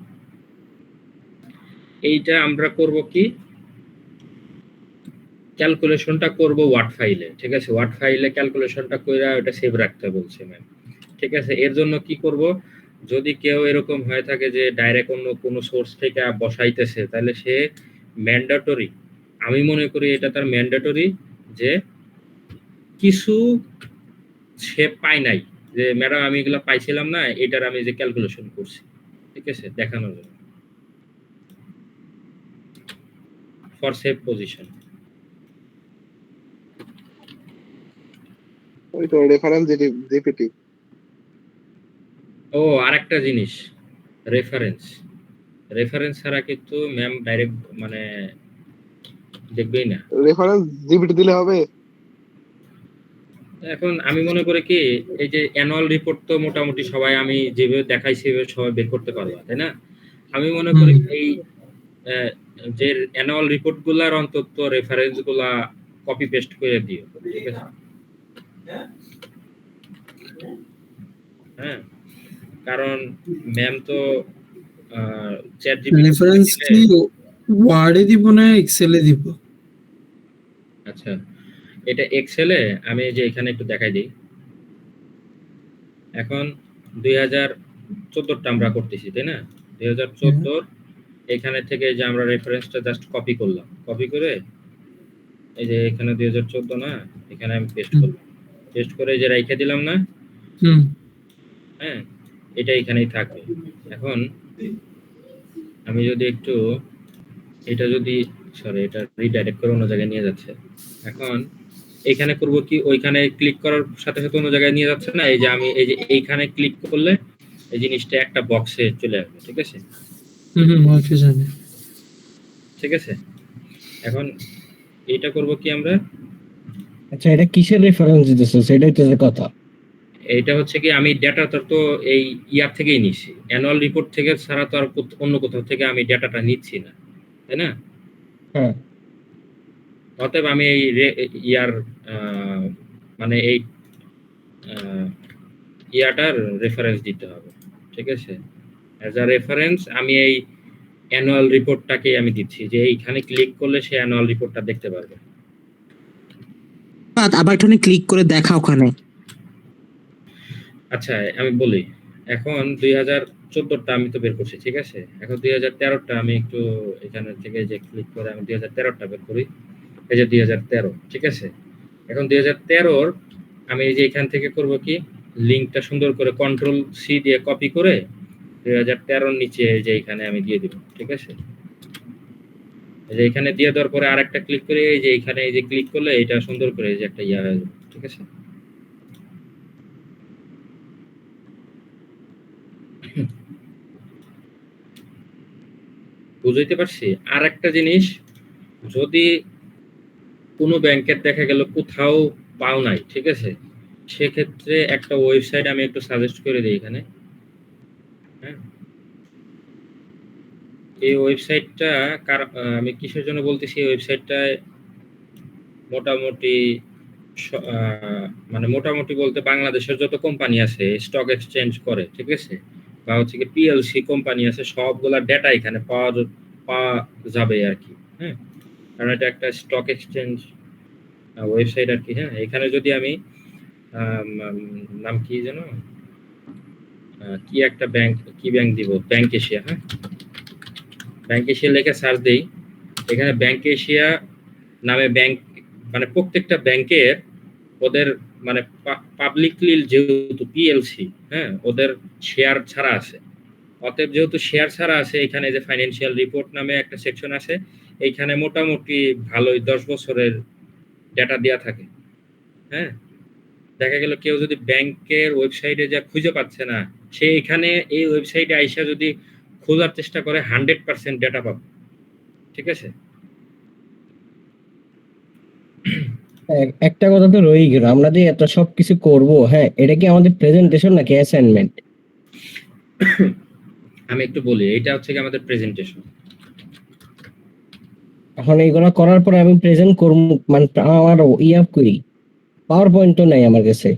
এইটা আমরা করব কি, ক্যালকুলেশনটা করব ওয়ার্ড ফাইলে, ঠিক আছে। ওয়ার্ড ফাইলে ক্যালকুলেশনটা কইরা ওটা সেভ রাখতে বলছে ম্যাম, ঠিক আছে। এর জন্য কি করব, যদি কেউ এরকম হয়ে থাকে যে ডাইরেক্ট অন্য কোনো সোর্স থেকে বসাইতেছে, তাহলে সে ম্যান্ডেটরি, আমি মনে করি এটা তার ম্যান্ডেটরি, যে কিছু সে পায় নাই, যে ম্যাডাম আমি এগুলো পাইছিলাম না, এটার আমি যে ক্যালকুলেশন করছি, ঠিক আছে, দেখানোর জন্য, ফর সেভ পজিশন। ওই তো রেফারেন্স জিপিটি। ও আরেকটা জিনিস, রেফারেন্স, রেফারেন্স ছাড়া কিন্তু ম্যাম ডাইরেক্ট মানে দেখবেই না। রেফারেন্স জিপিটি দিলে হবে? এখন আমি মনে করি কি, এই যে অ্যানুয়াল রিপোর্ট তো মোটামুটি সবাই আমি যেভাবে দেখাইছি সেভাবে সবাই বের করতে পারবে, তাই না? আমি মনে করি এই যে অ্যানুয়াল রিপোর্ট গুলার অন্তত রেফারেন্স গুলা কপি পেস্ট করে দিও, ঠিক আছে, হ্যাঁ। কারণ ম্যাম তো চ্যাট রেফারেন্স কি ওয়ার্ডে দিব না এক্সেলে দিব? আচ্ছা, এটা এক্সেলে আমি যে এখানে একটু দেখাই দিই। এখন 2014টা আমরা করতেছি, তাই না? 2014 এখানে থেকে যে আমরা রেফারেন্সটা জাস্ট কপি করলাম, কপি করে এই যে এখানে 2014 না, এখানে আমি পেস্ট করলাম, পেস্ট করে এই যে রেখে দিলাম না, হ্যাঁ, এটা এখানেই থাকবে। এখন আমি যদি একটু এটা যদি সরি এটা রিডাইরেক্ট করে অন্য জায়গায় নিয়ে যাচ্ছে। এখন এখানে করব কি, ওইখানে ক্লিক করার সাথে সাথে অন্য জায়গায় নিয়ে যাচ্ছে না, এই যে আমি এই যে এইখানে ক্লিক করলে এই জিনিসটা একটা বক্সে চলে আসবে, ঠিক আছে? ওকে জানি। ঠিক আছে, এখন এইটা করব কি আমরা, আচ্ছা এটা কিসের রেফারেন্স দিতেছো সেটাই তো যে কথা। এইটা হচ্ছে কি আমি ডেটাটা তো এই ইয়ার থেকেই নিচ্ছি, অ্যানুয়াল রিপোর্ট থেকে ছাড়া তো আর অন্য কোথাও থেকে আমি ডেটাটা নিচ্ছি না, তাই না? হ্যাঁ অতএব আমি এই ইয়ার মানে এই ইয়াটার রেফারেন্স দিতে হবে, ঠিক আছে? অ্যাজ আ রেফারেন্স আমি এই অ্যানুয়াল রিপোর্টটাকে আমি দিচ্ছি, যে এইখানে ক্লিক করলে সে অ্যানুয়াল রিপোর্টটা দেখতে পারবে। আবার একটু ক্লিক করে দেখা ওখানে। আচ্ছা আমি বলি, এখন 2014টা আমি তো বের করছি, ঠিক আছে? এখন 2013টা আমি একটু এখানে থেকে যে ক্লিক করে আমি 2013টা বের করি, এই যে 2013, ঠিক আছে? এখন 2013 আমি এই যে এখান থেকে করব কি, লিংকটা সুন্দর করে কন্ট্রোল সি দিয়ে কপি করে 2013 নিচে এই যে এখানে আমি দিয়ে দিব, ঠিক আছে? এই যে এখানে দিয়ে দেওয়ার পরে আরেকটা ক্লিক করে এই যে এখানে এই যে ক্লিক করলে এটা সুন্দর করে এই যে একটা ইয়া হয়ে যাবে, ঠিক আছে? বুঝাইতে পারছি? আর একটা জিনিস, যদি কোনো ব্যাংকের দেখা গেল কোথাও পাও নাই, ঠিক আছে, সেক্ষেত্রে একটা ওয়েবসাইট আমি একটু সাজেস্ট করে দিই এখানে। হ্যাঁ, এই ওয়েবসাইটটা আমি কিসের জন্য বলতেছি, এই ওয়েবসাইটটায় মোটামুটি মানে মোটামুটি বলতে বাংলাদেশের যত কোম্পানি আছে স্টক এক্সচেঞ্জ করে, ঠিক আছে, বা হচ্ছে কি পিএলসি কোম্পানি আছে, সবগুলা ডেটা এখানে পাওয়া যাবে আর কি। হ্যাঁ, কারণ এটা একটা স্টক এক্সচেঞ্জ ওয়েবসাইট আর কি। হ্যাঁ, এখানে যদি আমি নাম কি যেন, কি একটা ব্যাংক, কি ব্যাংক দিব, ব্যাংক এশিয়া। হ্যাঁ, ব্যাংক এশিয়া লিখে সার্চ দেই, এখানে ব্যাংক এশিয়া নামে ব্যাংক, মানে প্রত্যেকটা ব্যাংকের ওদের মানে পাবলিকলি যেহেতু পিএলসি, হ্যাঁ, ওদের শেয়ার ছাড়া আছে, অতএব যেহেতু শেয়ার ছাড়া আছে, এখানে যে ফাইন্যান্সিয়াল রিপোর্ট নামে একটা সেকশন আছে, এইখানে মোটামুটি ভালোই 10 বছরের ডেটা দেওয়া থাকে। হ্যাঁ, দেখা গেল কেউ যদি ব্যাংকের ওয়েবসাইটে যা খুঁজে পাচ্ছে না, সে এখানে এই ওয়েবসাইটে আইসা যদি খোঁজার চেষ্টা করে 100% ডেটা পাবে, ঠিক আছে? একটা কথা তো রয়েই গেল, আমরা যে এত সব কিছু করবো, হ্যাঁ এটা কি আমাদের প্রেজেন্টেশন নাকি অ্যাসাইনমেন্ট? আমি একটু বলি, এটা হচ্ছে কি আমাদের প্রেজেন্টেশন। এখন এইগুলো করার পরে আমি প্রেজেন্ট করবো, মানে আমার ইয়া করি, পাওয়ার পয়েন্ট তো নাই আমার কাছে।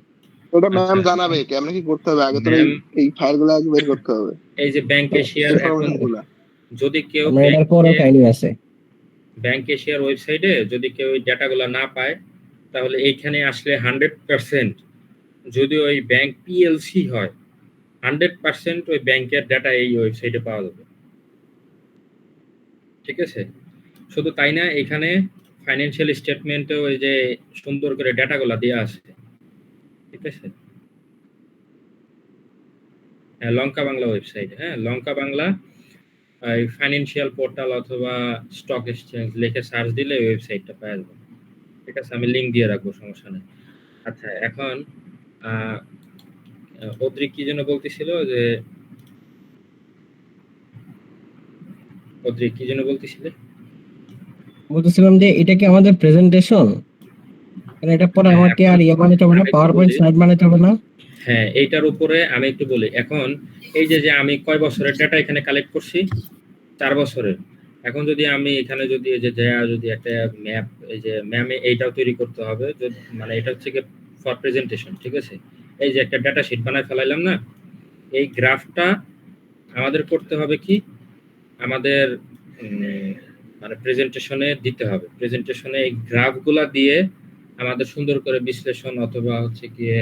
ওটা ম্যাম আচ্ছা, জানাবে কেমনে কি করতে হবে, আগে তো ম্যাম এই ফাইলগুলো আগে বের করতে হবে, এই যে ব্যাংক এশিয়ার, এখন ইনফরমেশনগুলো। যদি কেউ আমার এটার পরেও কাহিনী আছে। ব্যাংক এশিয়ার ওয়েবসাইটে যদি কেউ ওই ডেটাগুলো না পায়, তাহলে এইখানে আসলে 100%, যদি ওই ব্যাংক পিএলসি হয়, 100% ওই ব্যাংকের ডেটা এই ওয়েবসাইটে পাওয়া যাবে, ঠিক আছে? শুধু তাই না, এখানে ফাইন্যান্সিয়াল স্টেটমেন্টেও ওই যে সুন্দর করে ডেটাগুলো দেওয়া আছে, ঠিক আছে? হ্যাঁ, লঙ্কা বাংলা ওয়েবসাইট, হ্যাঁ, লঙ্কা বাংলা ফাইন্যান্সিয়াল পোর্টাল অথবা স্টক এক্সচেঞ্জ লিখে সার্চ দিলে ওয়েবসাইটটা পাওয়া যাবে, ঠিক আছে? আমি লিংক দিয়ে রাখবো, সমস্যা নেই। আচ্ছা, এখন অদ্রিক কি যেন বলতেছিল, যে অদ্রিক কি যেন বলতেছিলে? বলতেছিলাম যে এটা কি আমাদের প্রেজেন্টেশন, এটা পরে হ্যাঁ, আমাকে এখন আর ইয়ে বানাতে হবে না, আমি একটু পাওয়ার পয়েন্ট বলি, স্লাইড বানাতে হবে না? হ্যাঁ, এইটার উপরে আমি একটু বলি। এখন এই যে আমি কয় বছরের ডেটা এখানে কালেক্ট করছি, 4 বছরের। এখন যদি আমি এখানে যদি এই যে যদি একটা ম্যাপ, এই যে ম্যামে এইটাও তৈরি করতে হবে, মানে এটা হচ্ছে কি ফর প্রেজেন্টেশন, ঠিক আছে? এই যে একটা ডেটা শিট বানায় ফেলাইলাম না, এই গ্রাফটা আমাদের করতে হবে কি, আমাদের মানে প্রেজেন্টেশনে দিতে হবে। প্রেজেন্টেশনে এই গ্রাফগুলা দিয়ে আমাদের সুন্দর করে বিশ্লেষণ অথবা হচ্ছে গিয়ে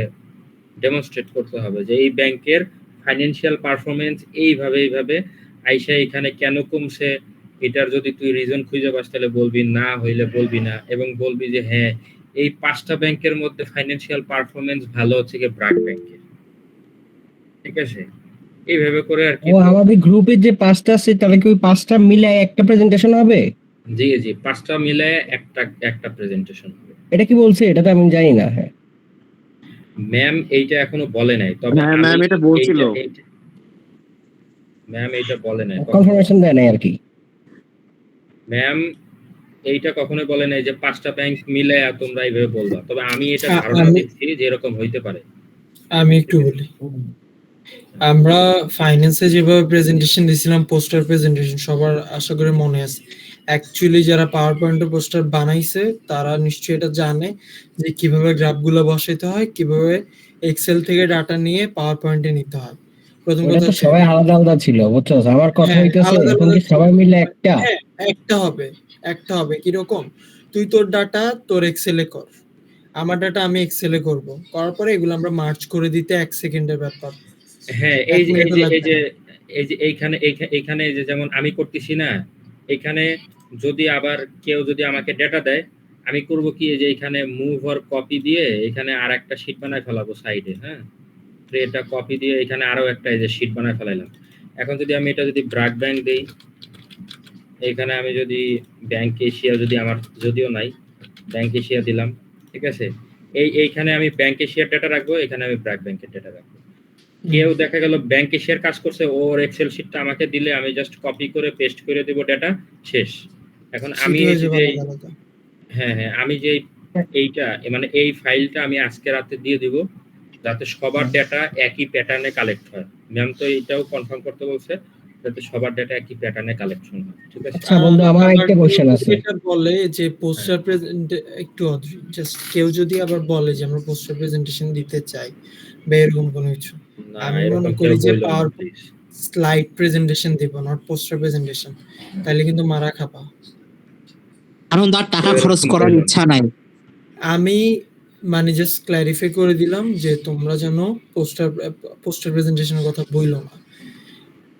ডেমনস্ট্রেট করতে হবে যে এই ব্যাংকের ফাইন্যান্সিয়াল পারফরমেন্স এইভাবে আইসা এখানে কেন কমছে, এটার যদি তুই রিজন খুঁজে পাস তাহলে বলবি, না হইলে বলবি না, এবং বলবি যে হ্যাঁ এই 5টা ব্যাংকের মধ্যে ফাইন্যান্সিয়াল পারফরমেন্স ভালো হচ্ছে কি ব্র্যাক ব্যাংকের, ঠিক আছে? এইভাবে করে আর কি। ও আমাদের গ্রুপের যে 5টা আছে তাহলে কি ওই 5টা মিলে একটা প্রেজেন্টেশন হবে? জি জি, 5টা মিলে একটা প্রেজেন্টেশন হবে। এটা কি বলছে? এটা তো আমি জানি না। হ্যাঁ ম্যাম এইটা এখনো বলে নাই, তবে হ্যাঁ ম্যাম এটা বলছিল। ম্যাম এইটা বলে নাই, কনফার্মেশন দেয় নাই আর কি। ম্যাম এইটা কখনোই বলে নাই যে 5টা ব্যাংক মিলে তোমরা এইভাবে বলবা, তবে আমি এটা ধারণা আমি দিচ্ছি যে এরকম হইতে পারে। আমি একটু বলি, আমরা ফাইন্যান্সে যেভাবে প্রেজেন্টেশন দিছিলাম, পোস্টার প্রেজেন্টেশন, সবার আশা করি মনে আছে। অ্যাকচুয়ালি যারা পাওয়ার পয়েন্টের পোস্টার বানাইছে তারা নিশ্চয়ই এটা জানে যে কিভাবে গ্রাফগুলো বসাইতে হয়, কিভাবে এক্সেল থেকে ডাটা নিয়ে পাওয়ার পয়েন্টে নিতে হয়। প্রথম ওটা কথা তো হচ্ছে সবাই আলাদা আলাদা ছিল, বুঝছো? আমার কথা হ্যাঁ, হইতেছে আলাদা এখন আলাদা কি ছিল। সবাই মিলে একটা? হ্যাঁ, একটা হবে কিরকম, তুই তোর ডাটা তোর এক্সেলে কর, আমার ডাটা আমি এক্সেলে করব, করার পরে এগুলো আমরা মার্চ করে দিতে 1 সেকেন্ডের ব্যাপার, হ্যাঁ, 1 এই যে এই মিনিটও যে এই লাগবে যে না। এই যে এইখানে এই যে যেমন আমি করতেছি না, এখানে যদি আবার কেউ যদি আমাকে ডেটা দেয়, আমি করব কি, এই যে এখানে মুভ অর কপি দিয়ে এখানে আরেকটা শীট বানায় ফেলাবো সাইডে। হ্যাঁ, তো এটা কপি দিয়ে এখানে আরো একটা এই যে শীট বানায় ফেলাইলাম। এখন যদি আমি এটা যদি ব্র্যাক ব্যাংক দেই, এখানে আমি যদি ব্যাংক এশিয়া যদি আমার যদিও নাই, ব্যাংক এশিয়া দিলাম, ঠিক আছে। এইখানে আমি ব্যাংক এশিয়ার ডেটা রাখবো, এখানে আমি ব্র্যাক ব্যাংকের ডেটা রাখবো। কেউ দেখা গেল ব্যাংক এশিয়ার কাজ করছে, ওর এক্সেল শিটটা আমাকে দিলে আমি জাস্ট কপি করে পেস্ট করে দেব, ডেটা শেষ। এখন আমি সেটি হয়ে এই যাবে যে আলাদা আলাদা। হ্যাঁ, আমি যে এইটা মানে এই ফাইলটা আমি আজকে রাতে দিয়ে দিব, যাতে সবার ডেটা একই প্যাটার্নে কালেক্ট হয়। ম্যাম তো এইটাও কনফার্ম করতে বলছে, যাতে সবার ডেটা একই প্যাটার্নে কালেকশন হয়, ঠিক আছে। আচ্ছা বন্ধু, আমার আবার একটা কেউ কোশ্চেন যদি আছে। এটা বলে যে হ্যাঁ, পোস্টার প্রেজেন্ট, একটু জাস্ট কেউ যদি আবার বলে যে আমরা পোস্টার প্রেজেন্টেশন দিতে চাই বা এরকম কোনো কিছু, না আমি মনে এরকম কেউ করি যে বললো না পাওয়ার প্লিজ। স্লাইড প্রেজেন্টেশন দিব, নট পোস্টার প্রেজেন্টেশন, তাহলে কিন্তু মারা খাবা। কারণ তার টাকা কেউ খরচ এরকম করার বললো না। ইচ্ছা নাই। আমি মানে জাস্ট ক্ল্যারিফাই করে দিলাম যে তোমরা যেন পোস্টার পোস্টার প্রেজেন্টেশনের কথা বইলো না,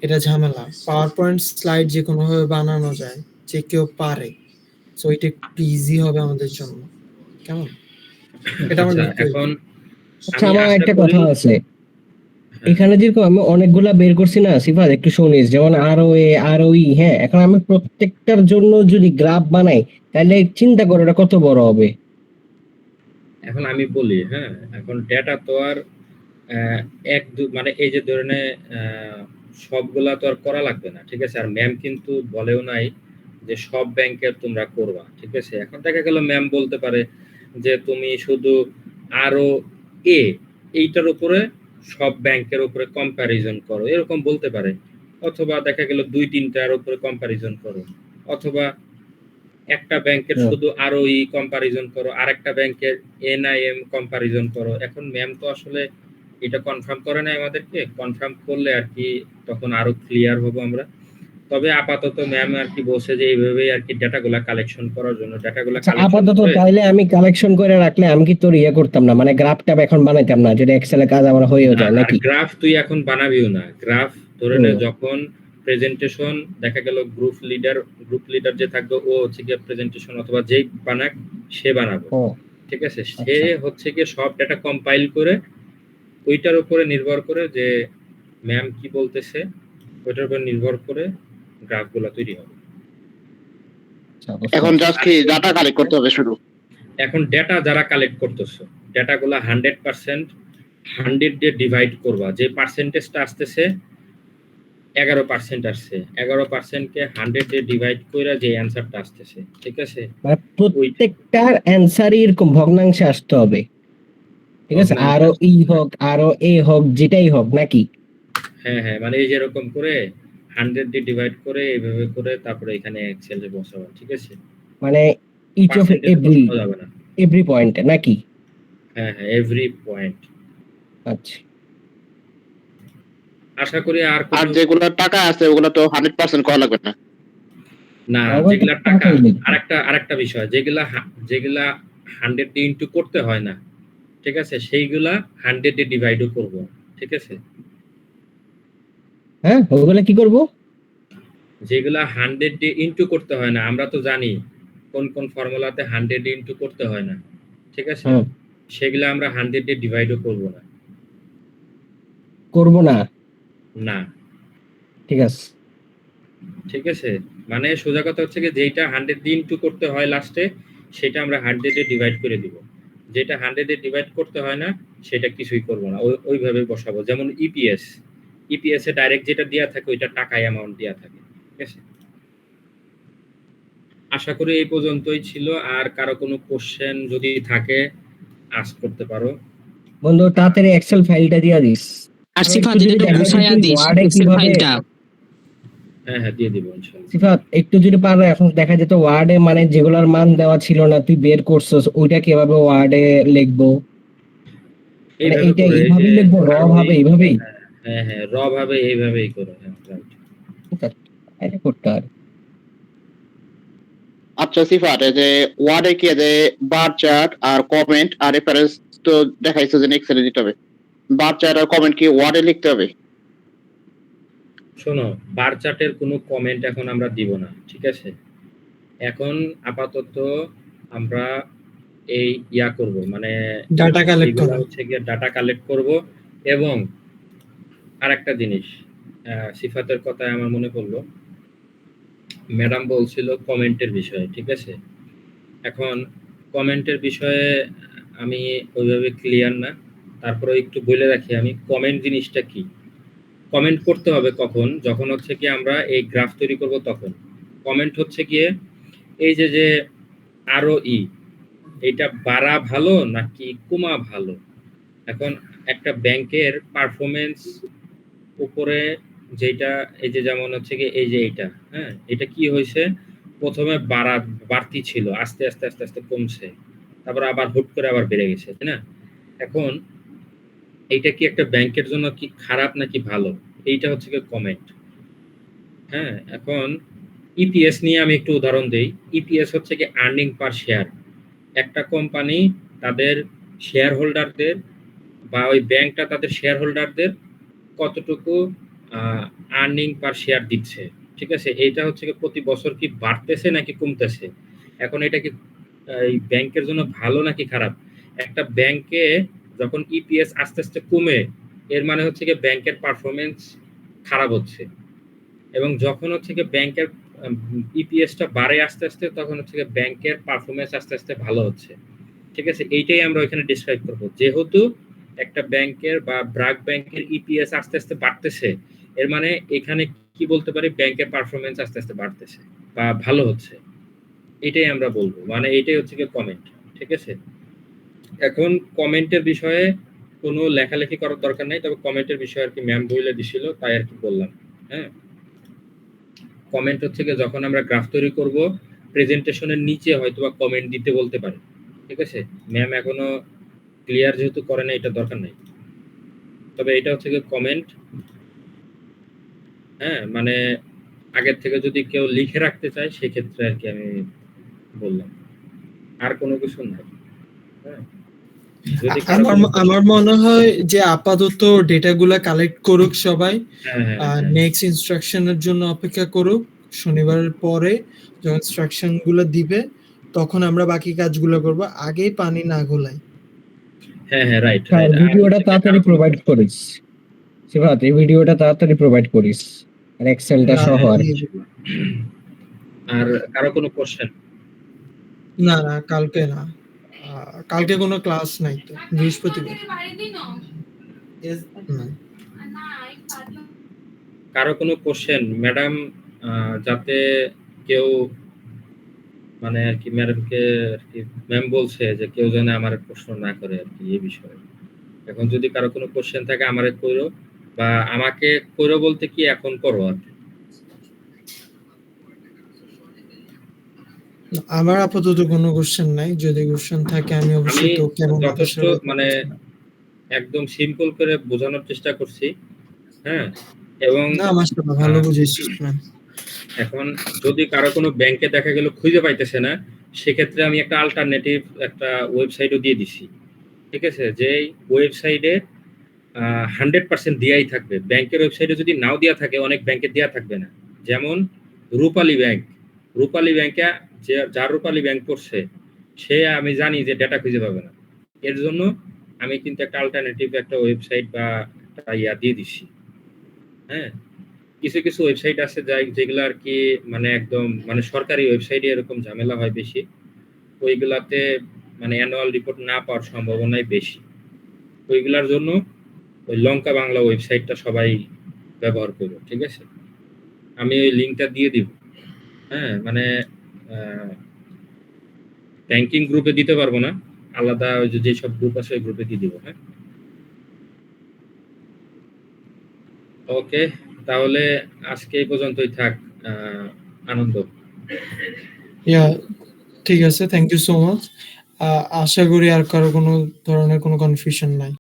এটা ঝামেলা। পাওয়ার পয়েন্ট স্লাইড যে কোনো ভাবে বানানো যায়, যে কেউ পারে, সো এটা একটু ইজি হবে আমাদের জন্য, কেমন? এটা আমার আচ্ছা, রিকোয়েস্ট। এখন আচ্ছা আমি আমার আশা একটা করি। কথা আছে। হ্যাঁ, এখানে যেরকম আমি অনেকগুলা বের করছি না সিফাত, একটু শুনিস, যেমন আর ও এ আর ওই, হ্যাঁ, এখন আমি প্রত্যেকটার জন্য যদি গ্রাফ বানাই, তাহলে চিন্তা করো এটা কত বড় হবে। এখন আমি বলি, হ্যাঁ, এখন ডেটা তো আর আহ, মানে এই যে ধরনের সবগুলা তো আর করা লাগবে না, ঠিক আছে। আর ম্যাম কিন্তু বলেও নাই যে সব ব্যাংকের তোমরা করবা, ঠিক আছে। এখন দেখা গেল ম্যাম বলতে পারে যে তুমি শুধু আরো এ এইটার উপরে সব ব্যাংকের উপরে কম্প্যারিজন করো, এরকম বলতে পারে। অথবা দেখা গেল 2-3টার উপরে কম্প্যারিজন করো, অথবা একটা ব্যাংকের হুম। শুধু আরওই কম্পারিজন করো, আরেকটা ব্যাংকের এনআইএম কম্পারিজন করো। এখন ম্যাম তো আসলে এটা কনফার্ম করে নাই আমাদেরকে, কনফার্ম করলে আর কি তখন আরো ক্লিয়ার হবো আমরা। তবে আপাতত ম্যাম আর কি বলছে যে এইভাবেই আর কি ডেটাগুলা কালেকশন করার জন্য, ডেটাগুলা আচ্ছা কালেকশন আপাতত করে। তাইলে আমি কালেকশন করে রাখলে আমি কি তোর ইয়ে করতাম না, মানে গ্রাফটা এখন বানাইতাম না, যেটা এক্সেলে কাজ আমার হয়েও না, যায় আর নাকি? গ্রাফ তুই এখন বানাবিও না। গ্রাফ ধরে নে হুম। যখন প্রেজেন্টেশন দেখা গেল গ্রুপ লিডার যে থাকবে ও হচ্ছে গিয়ে প্রেজেন্টেশন অথবা যেই বানাক সে বানাবে, ও ঠিক আছে। সে আচ্ছা হচ্ছে গিয়ে সব ডেটা কম্পাইল করে ওইটার উপরে নির্ভর করে যে ম্যাম কি বলতেছে, ওইটার উপর নির্ভর করে গ্রাফগুলো তৈরি হবে। আচ্ছা, বুঝতে এখন পারছি। জাস্ট কি ডাটা কালেক্ট করতে হবে শুধু? এখন ডেটা যারা কালেক্ট করতেছো, ডেটাগুলো 100% 100 দিয়ে ডিভাইড করবা, যে পার্সেন্টেজটা আসতেছে 11% আসছে, 11%কে 100 দিয়ে ডিভাইড করে যে অ্যান্সারটা আসতেছে, ঠিক আছে। মানে ওই প্রত্যেকটার অ্যান্সারই এরকম ভগ্নাংশে আসতে হবে, ঠিক আছে? ভগ্নাংশে আরো ই আসতেছে। হোক আরো এ হোক যেটাই হোক নাকি? হ্যাঁ, মানে এই যেরকম করে 100 দিয়ে ডিভাইড করে এইভাবে করে তারপরে এখানে এক্সেলে বসাবো, ঠিক আছে। মানে ইচ অফ পার্সেন্টেজ বসানো যাবে না। এভরি পয়েন্ট নাকি? হ্যাঁ, এভরি পয়েন্ট। আচ্ছা আশা করি আর আর কোনো যেগুলো টাকা আছে ওগুলো তো 100% করা লাগবে না। না, আমার তো যেগুলা টাকা টাকাই নেই। আরেকটা বিষয়, যেগুলা 100 দিয়ে ইনটু করতে হয় না, ঠিক আছে, সেইগুলা 100 দিয়ে ডিভাইডও করব, ঠিক আছে। হ্যাঁ, ওগুলা কি করব? যেগুলা 100 দিয়ে ইনটু করতে হয় না, আমরা তো জানি কোন কোন ফর্মুলাতে 100 দিয়ে ইনটু করতে হয় না, ঠিক আছে। হুম। সেগুলা আমরা 100 দিয়ে ডিভাইডও করব না। করব না, না, ঠিক আছে। ঠিক আছে। মানে সোজা কথা হচ্ছে কি, যেটা 100 দিয়ে ইনটু করতে হয় লাস্টে, সেটা আমরা 100 দিয়ে ডিভাইড করে দিব। যেটা 100 দিয়ে ডিভাইড করতে হয় না সেটা কিছুই করব না, ওইভাবে বসাবো। যেমন ইপিএস, ইপিএস এ ডাইরেক্ট যেটা দেয়া থাকে ওইটা টাকা অ্যামাউন্ট দেয়া থাকে, ঠিক আছে? আশা করি এই পর্যন্তই ছিল। আর কারো কোনো কোশ্চেন যদি থাকে আস্ক করতে পারো। বন্ধু তাড়াতাড়ি এক্সেল ফাইলটা দিয়া দিস। আর আর সিফাত একটু যদি যদি একটু দেখাই যে গুছাইয়া তুই দিস ওয়ার্ডে এক্সেল কিভাবে, ফাইলটা। হ্যাঁ দিয়ে দিব ইনশাআল্লাহ। সিফাত একটু যদি পারো এখন দেখা যেত ওয়ার্ডে মানে যেগুলোর মান দেওয়া ছিল না তুই বের করছস ওইটা কিভাবে ওয়ার্ডে লিখবো, মানে এইভাবে এইটা করো, এই যে এইভাবেই লিখবো র আরোহী, ভাবে এইভাবেই হ্যাঁ র ভাবে এইভাবেই করো, হ্যাঁ রাইট। এটা করতে হবে। আচ্ছা সিফাত, এই যে ওয়ার্ডে কি যে বার চার্ট আর কমেন্ট আর রেফারেন্স তো দেখাইছো যে এক্সেলে দিতে হবে, বার চার্ট আর কমেন্ট কি ওয়ার্ডে লিখতে হবে? শোনো, বার চার্টের কোনো কমেন্ট এখন আমরা দিব না, ঠিক আছে? এখন আপাতত আমরা এই ইয়া করব, মানে ডাটা কালেক্ট এগুলো করা। হচ্ছে গিয়ে ডাটা কালেক্ট করব। এবং আরেকটা জিনিস, সিফাতের কথায় আমার মনে পড়লো, ম্যাডাম বলছিল কমেন্টের বিষয়ে, ঠিক আছে? এখন কমেন্টের বিষয়ে আমি ওইভাবে ক্লিয়ার না, তারপরে একটু বলে রাখি আমি কমেন্ট জিনিসটা কি। কমেন্ট করতে হবে কখন, যখন হচ্ছে কি আমরা এই গ্রাফ তৈরি করব তখন। কমেন্ট হচ্ছে গিয়ে এই যে আরো এইটা বাড়া ভালো নাকি কমা ভালো। এখন একটা ব্যাংকের পারফরমেন্স উপরে যেটা, এই যে যেমন হচ্ছে কি এই যে এইটা, হ্যাঁ এটা কি হয়েছে, প্রথমে বাড়তি ছিল, আস্তে আস্তে আস্তে আস্তে কমছে, তারপর আবার হুট করে আবার বেড়ে গেছে, তাই না? এখন এইটা কি একটা ব্যাংকের জন্য কি খারাপ নাকি ভালো, এইটা হচ্ছে কি কমেন্ট। হ্যাঁ, এখন ইপিএস নিয়ে আমি একটু উদাহরণ দেই। ইপিএস হচ্ছে কি আর্নিং পার শেয়ার। একটা কোম্পানি তাদের শেয়ার হোল্ডারদের বা ওই ব্যাংকটা তাদের শেয়ার হোল্ডারদের কতটুকু আর্নিং পার শেয়ার দিচ্ছে, ঠিক আছে? এইটা হচ্ছে কি প্রতি বছর কি বাড়তেছে নাকি কমতেছে। এখন এটা কি এই ব্যাংকের জন্য ভালো নাকি খারাপ? একটা ব্যাংকে যখন ইপিএস আস্তে আস্তে কমে, এর মানে হচ্ছে কি ব্যাংকের পারফরমেন্স খারাপ হচ্ছে। এবং যখন হচ্ছে কি ব্যাংকের ইপিএসটা বাড়ে আস্তে আস্তে, তখন হচ্ছে কি ব্যাংকের পারফরমেন্স আস্তে আস্তে ভালো হচ্ছে, ঠিক আছে? এইটাই আমরা ওইখানে ডিসক্রাইব করব। যেহেতু একটা ব্যাংকের বা ব্র্যাক ব্যাংকের ইপিএস আস্তে আস্তে বাড়তেছে, এর মানে এখানে কি বলতে পারি, ব্যাংকের পারফরমেন্স আস্তে আস্তে বাড়তেছে বা ভালো হচ্ছে, এটাই আমরা বলবো। মানে এটাই হচ্ছে কি কমেন্ট, ঠিক আছে? এখন কমেন্টের বিষয়ে কোনো লেখালেখি করার দরকার নাই, তবে কমেন্টের বিষয়ে আর কি ম্যাম বলে দিছিল, তাই আর কি বললাম। হ্যাঁ, কমেন্ট হচ্ছে কি যখন আমরা গ্রাফ তৈরি করব, প্রেজেন্টেশনের নিচে হয়তো বা কমেন্ট দিতে বলতে পারে, ঠিক আছে? ম্যাম এখনো ক্লিয়ার যেহেতু করে না, এটা দরকার নাই, তবে এটা হচ্ছে কি কমেন্ট। হ্যাঁ, মানে আগের থেকে যদি কেউ লিখে রাখতে চায় সেক্ষেত্রে আর কি আমি বললাম, আর কোনো কিছু নাই। হ্যাঁ, যদি কারো আমার কোনো আমার মনে হয় যে আপাতত ডেটাগুলা কালেক্ট করুক সবাই, হ্যাঁ নেক্সট ইনস্ট্রাকশনের জন্য অপেক্ষা করুক। শনিবারের পরে যখন ইনস্ট্রাকশন গুলো দিবে তখন আমরা বাকি কাজগুলো করব, আগেই পানি না ঘোলাই। হ্যাঁ রাইট আর রাইট। আর ভিডিওটা হচ্ছে কি তাড়াতাড়ি কারো কোনো প্রোভাইড করিস সিফাত, এই ভিডিওটা তাড়াতাড়ি প্রোভাইড করিস আর এক্সেলটা সহ আর কি। আর কারো কোনো কোশ্চেন? না না, কালকে না, কালকে কোনো ক্লাস নাই তো, বৃহস্পতিবার। হুম। কারো কোনো কোশ্চেন ম্যাডাম, যাতে কেউ মানে আর কি ম্যাডামকে আর কি ম্যাম বলছে যে কেউ যেন আমার প্রশ্ন না করে আর কি এই বিষয়ে। এখন যদি কারো কোনো কোশ্চেন থাকে আমারে কইরো, বা আমাকে কইরো বলতে কি এখন করো আর কি। আমার আপাতত কোনো কোশ্চেন নাই, যদি কোশ্চেন থাকে আমি আমি অবশ্যই তো কেমন যথেষ্ট মানে একদম সিম্পল করে বোঝানোর চেষ্টা করছি। হ্যাঁ, এবং না মাশাআল্লাহ ভালো বুঝেছিস ম্যাম। এখন যদি কারো কোনো ব্যাংকে দেখা গেল খুঁজে পাইতেছে না, সেক্ষেত্রে আমি একটা অল্টারনেটিভ একটা ওয়েবসাইটও দিয়ে দিছি, ঠিক আছে? যে ওয়েবসাইটে 100% দেয়াই থাকবে। ব্যাংকের ওয়েবসাইটে যদি নাও দেয়া থাকে, অনেক ব্যাংকে দেয়া থাকবে না। যেমন রূপালী ব্যাংক, রূপালী ব্যাংকে যার রূপালী ব্যাংক করছে সে আমি জানি যে ডেটা খুঁজে পাবে না। এর জন্য আমি কিন্তু একটা অল্টারনেটিভ একটা ওয়েবসাইট বা একটা ইয়া দিয়ে দিছি। হ্যাঁ, কিছু কিছু ওয়েবসাইট আছে যেগুলো আর কি মানে একদম মানে সরকারি ওয়েবসাইটে এরকম ঝামেলা হয় বেশি, ওইগুলাতে মানে অ্যানুয়াল রিপোর্ট না পাওয়ার সম্ভাবনাই বেশি। ওইগুলার জন্য ওই লঙ্কা বাংলা ওয়েবসাইটটা সবাই ব্যবহার করো, ঠিক আছে? আমি ওই লিঙ্কটা দিয়ে দিব। হ্যাঁ, মানে ব্যাংকিং গ্রুপে দিতে পারবো না, আলাদা ওই যে যেসব গ্রুপ আছে ওই গ্রুপে দিয়ে দিব। হ্যাঁ, ওকে, তাহলে আজকে এই পর্যন্তই থাক। আনন্দ। ইয়া, ঠিক আছে, থ্যাংক ইউ সো মাচ। আশা করি আর কারো কোনো ধরনের কোনো কনফিউশন নাই।